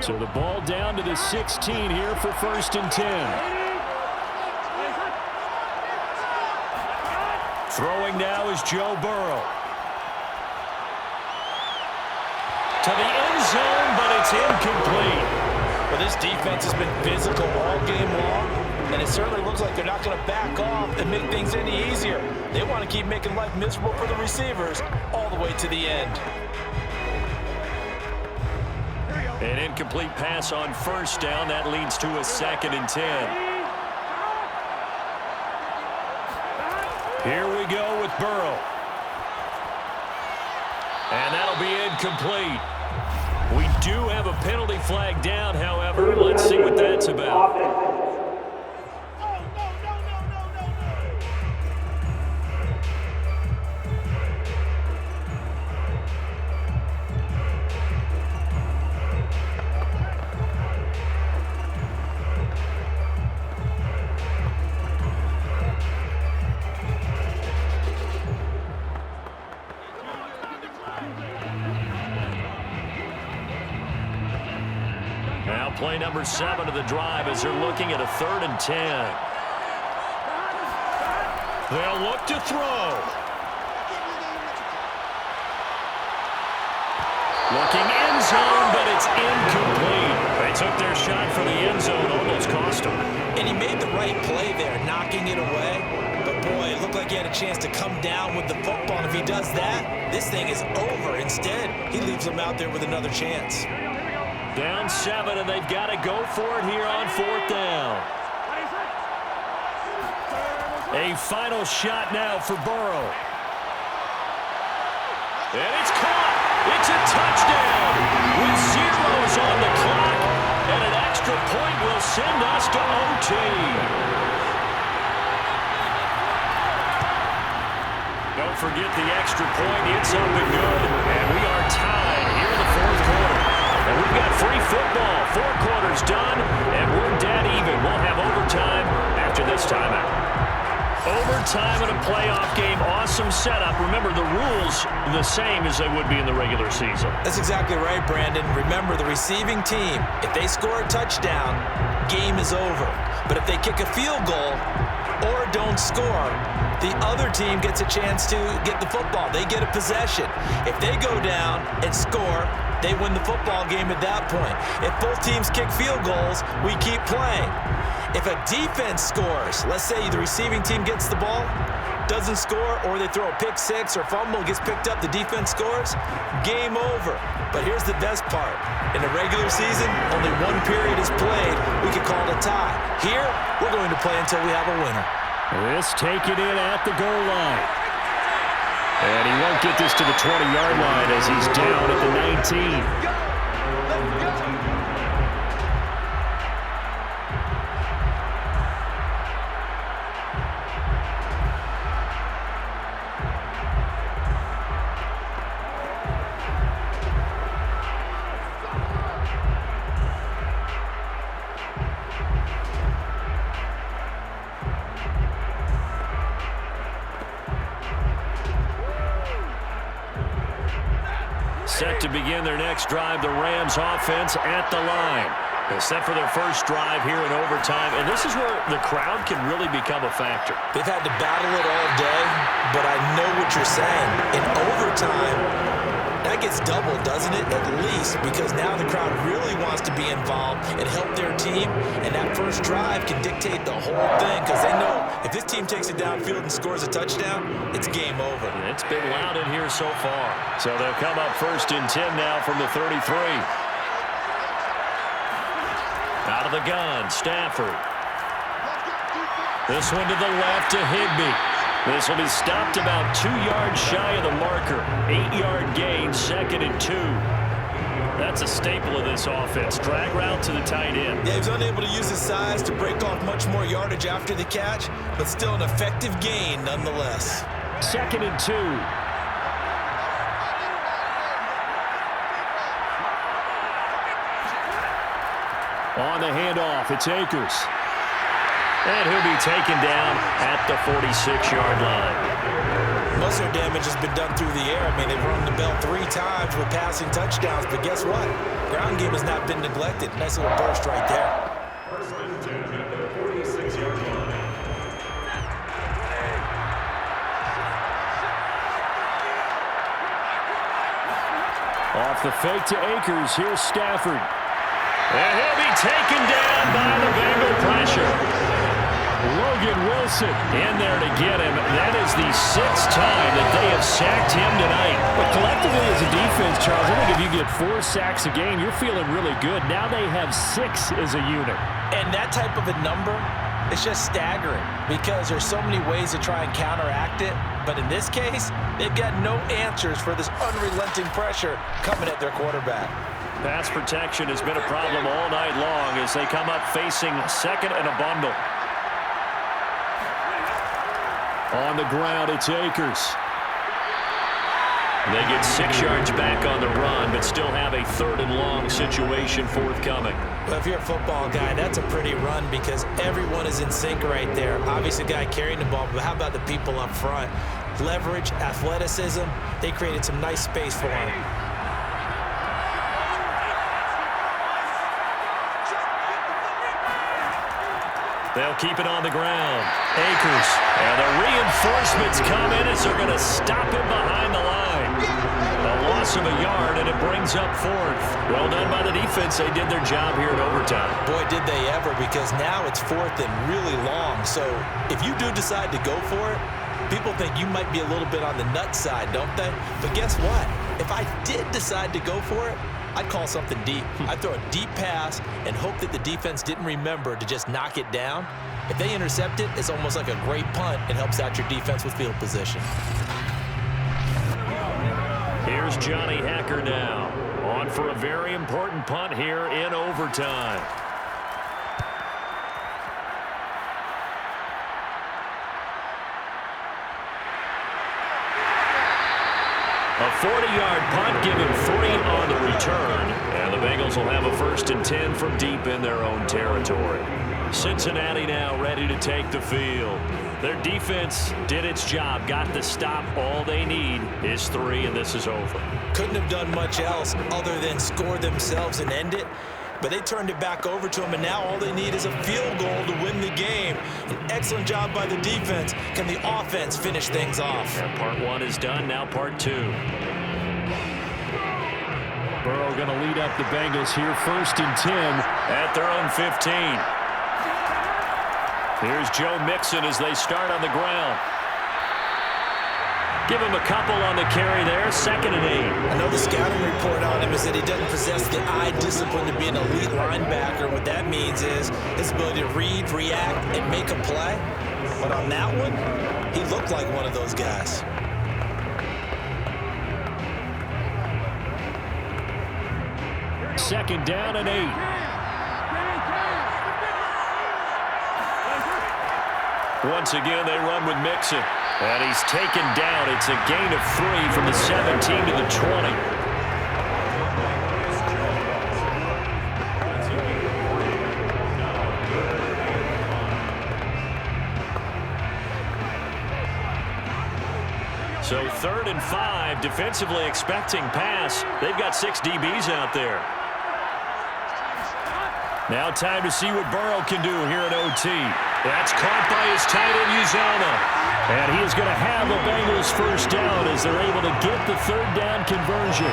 So the ball down to the 16 here for 1st and 10. Throwing now is Joe Burrow. To the end zone, but it's incomplete. Well, this defense has been physical all game long, and it certainly looks like they're not going to back off and make things any easier. They want to keep making life miserable for the receivers all the way to the end. An incomplete pass on 1st down. That leads to a 2nd and 10. Here we go with Burrow. And that'll be incomplete. We do have a penalty flag down, however. Let's see what that's about. Play number 7 of the drive as they're looking at a 3rd and 10. They'll look to throw. Looking end zone, but it's incomplete. They took their shot for the end zone, almost cost them. And he made the right play there, knocking it away. But boy, it looked like he had a chance to come down with the football. And if he does that, this thing is over. Instead, he leaves them out there with another chance. Down 7, and they've got to go for it here on 4th down. A final shot now for Burrow. And it's caught. It's a touchdown with zeros on the clock. And an extra point will send us to OT. Don't forget the extra point. It's up and good. And we are tied here in the 4th quarter. And we've got free football. 4 quarters done, and we're dead even. We'll have overtime after this timeout. Overtime in a playoff game. Awesome setup. Remember, the rules the same as they would be in the regular season. That's exactly right, Brandon. Remember, the receiving team, if they score a touchdown, game is over. But if they kick a field goal or don't score, the other team gets a chance to get the football. They get a possession. If they go down and score, they win the football game at that point. If both teams kick field goals, we keep playing. If a defense scores, let's say the receiving team gets the ball, doesn't score, or they throw a pick 6 or fumble, gets picked up, the defense scores, game over. But here's the best part. In the regular season, only 1 period is played. We can call it a tie. Here, we're going to play until we have a winner. This taken in at the goal line. And he won't get this to the 20-yard line as he's down at the 19. Set to begin their next drive, the Rams offense at the line. They're set for their first drive here in overtime, and this is where the crowd can really become a factor. They've had to battle it all day, but I know what you're saying. In overtime, that gets doubled, doesn't it? At least, because now the crowd really wants to be involved and help their team, and that first drive can dictate the whole thing because they know if this team takes it downfield and scores a touchdown, it's game over. It's been loud in here so far. So they'll come up 1st and 10 now from the 33. Out of the gun, Stafford. This one to the left to Higbee. This will be stopped about 2 yards shy of the marker. 8-yard gain, 2nd and 2. That's a staple of this offense. Drag route to the tight end. Yeah, he was unable to use his size to break off much more yardage after the catch, but still an effective gain nonetheless. 2nd and 2. On the handoff, it's Akers. And he'll be taken down at the 46-yard line. Most of their damage has been done through the air. I mean, they've rung the bell 3 times with passing touchdowns, but guess what? Ground game has not been neglected. Nice little burst right there. Off the fake to Akers, here's Stafford. And he'll be taken down by the Bengal pressure. Logan Wilson in there to get him. That is the 6th time that they have sacked him tonight. But collectively as a defense, Charles, I think if you get 4 sacks a game, you're feeling really good. Now they have 6 as a unit. And that type of a number, it's just staggering because there's so many ways to try and counteract it. But in this case, they've got no answers for this unrelenting pressure coming at their quarterback. Pass protection has been a problem all night long as they come up facing second and a bundle. On the ground, it's Akers. They get 6 yards back on the run, but still have a 3rd and long situation forthcoming. Well, if you're a football guy, that's a pretty run because everyone is in sync right there. Obviously, the guy carrying the ball, but how about the people up front? Leverage, athleticism, they created some nice space for him. They'll keep it on the ground. Akers. And the reinforcements come in as they're going to stop him behind the line. A loss of a yard, and it brings up 4th. Well done by the defense. They did their job here in overtime. Boy, did they ever, because now it's 4th and really long. So if you do decide to go for it, people think you might be a little bit on the nut side, don't they? But guess what? If I did decide to go for it, I'd call something deep. I'd throw a deep pass and hope that the defense didn't remember to just knock it down. If they intercept it, it's almost like a great punt. It helps out your defense with field position. Here's Johnny Hacker now. On for a very important punt here in overtime. A 40-yard punt, give him 3 on the return. And the Bengals will have a 1st and 10 from deep in their own territory. Cincinnati now ready to take the field. Their defense did its job, got the stop. All they need is 3, and this is over. Couldn't have done much else other than score themselves and end it. But they turned it back over to them, and now all they need is a field goal to win the game. An excellent job by the defense. Can the offense finish things off? And part 1 is done, now part 2. Burrow going to lead up the Bengals here, 1st and 10. At their own 15. Here's Joe Mixon as they start on the ground. Give him a couple on the carry there, 2nd and 8. I know the scouting report on him is that he doesn't possess the eye discipline to be an elite linebacker. What that means is his ability to read, react, and make a play. But on that one, he looked like one of those guys. Second down and 8. Once again, they run with Mixon. And he's taken down. It's a gain of 3 from the 17 to the 20. So 3rd and 5, defensively expecting pass. They've got 6 DBs out there. Now time to see what Burrow can do here at OT. That's caught by his tight end, Uzomah. And he is going to have a Bengals 1st down as they're able to get the 3rd down conversion.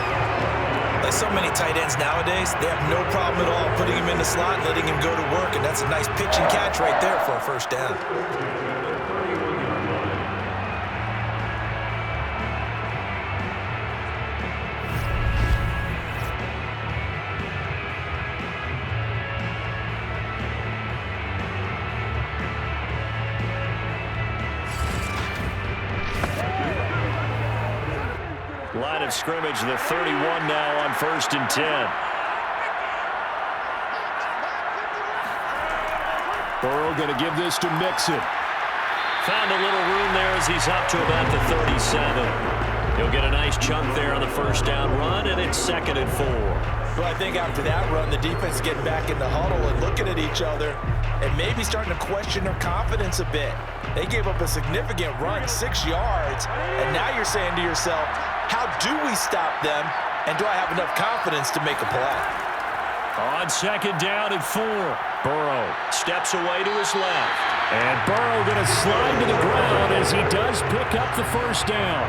Like so many tight ends nowadays, they have no problem at all putting him in the slot and letting him go to work. And that's a nice pitch and catch right there for a 1st down. Line of scrimmage, the 31 now on 1st and 10. Burrow going to give this to Mixon. Found a little room there as he's up to about the 37. He'll get a nice chunk there on the 1st down run, and it's 2nd and 4. Well, I think after that run, the defense getting back in the huddle and looking at each other. and maybe starting to question their confidence a bit. They gave up a significant run, 6 yards, and now you're saying to yourself, how do we stop them, and do I have enough confidence to make a play? On second down and 4. Burrow steps away to his left. And Burrow going to slide to the ground as he does pick up the first down.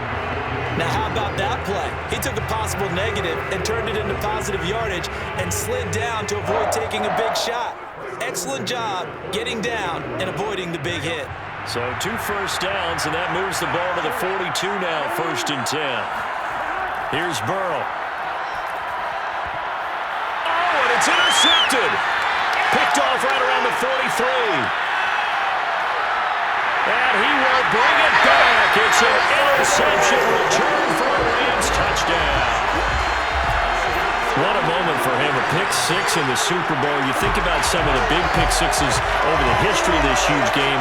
Now how about that play? He took a possible negative and turned it into positive yardage and slid down to avoid taking a big shot. Excellent job getting down and avoiding the big hit. So 2 first downs, and that moves the ball to the 42 now, 1st and 10. Here's Burrow. Oh, and it's intercepted. Picked off right around the 43. And he will bring it back. It's an interception return for a Rams touchdown. What a moment for him, a pick 6 in the Super Bowl. You think about some of the big pick 6s over the history of this huge game.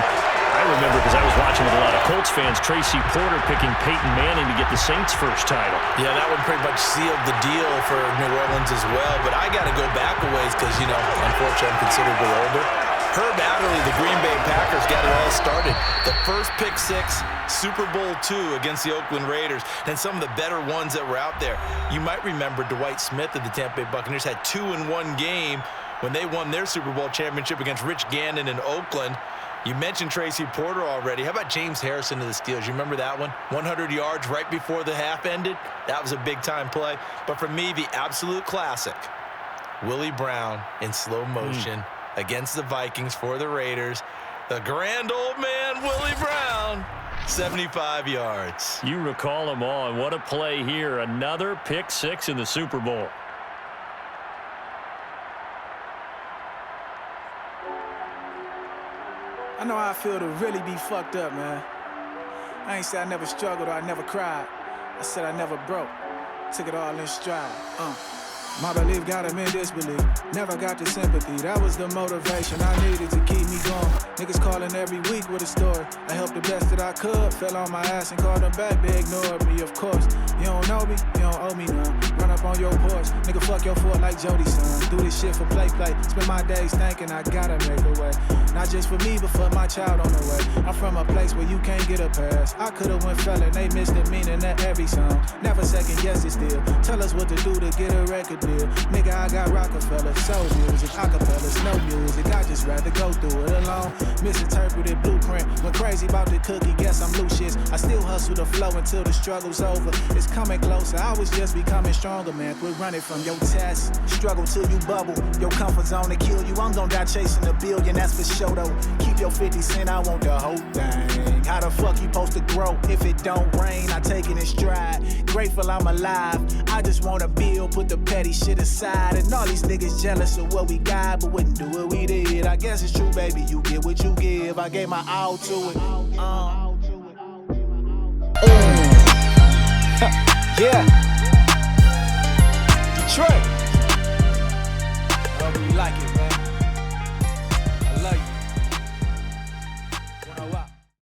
I remember, because I was watching with a lot of Colts fans, Tracy Porter picking Peyton Manning to get the Saints' first title. Yeah, that one pretty much sealed the deal for New Orleans as well. But I got to go back a ways because, you know, unfortunately I'm considerably older. Herb Adderley, the Green Bay Packers, got it all started. The first pick 6, Super Bowl II against the Oakland Raiders, and some of the better ones that were out there. You might remember Dwight Smith of the Tampa Bay Buccaneers had 2 in one game when they won their Super Bowl championship against Rich Gannon in Oakland. You mentioned Tracy Porter already. How about James Harrison of the Steelers? You remember that one? 100 yards right before the half ended? That was a big-time play. But for me, the absolute classic, Willie Brown in slow motion against the Vikings for the Raiders. The grand old man, Willie Brown, 75 yards. You recall them all, and what a play here. Another pick 6 in the Super Bowl. I know how I feel to really be fucked up, man. I ain't said I never struggled or I never cried. I said I never broke. Took it all in stride. My belief got him in disbelief. Never got the sympathy. That was the motivation I needed to keep me going. Niggas calling every week with a story. I helped the best that I could. Fell on my ass and called them back. They ignored me, of course. You don't know me, you don't owe me none. Run up on your porch. Nigga, fuck your foot like Jody's son. Do this shit for play. Spend my days thinking I gotta make a way. Not just for me, but for my child on the way. I'm from a place where you can't get a pass. I could've went felon. They missed the meaning of every song. Never second guess it still. Tell us what to do to get a record deal. Nigga, I got Rockefeller, soul music, acapellas, no music. I just rather go through it alone. Misinterpreted blueprint. Went crazy about the cookie, guess I'm Lucius. I still hustle the flow until the struggle's over. It's coming closer, I was just becoming stronger, man. Quit running from your test. Struggle till you bubble. Your comfort zone to kill you. I'm gon' die chasing a billion, that's for sure though. Keep your 50 cent, I want the whole thing. How the fuck you supposed to grow if it don't rain? I take it in stride. Grateful I'm alive. I just wanna build, put the petty shit aside. And all these niggas jealous of what we got, but wouldn't do what we did. I guess it's true, baby, you get what you give. I gave my all to it. Yeah.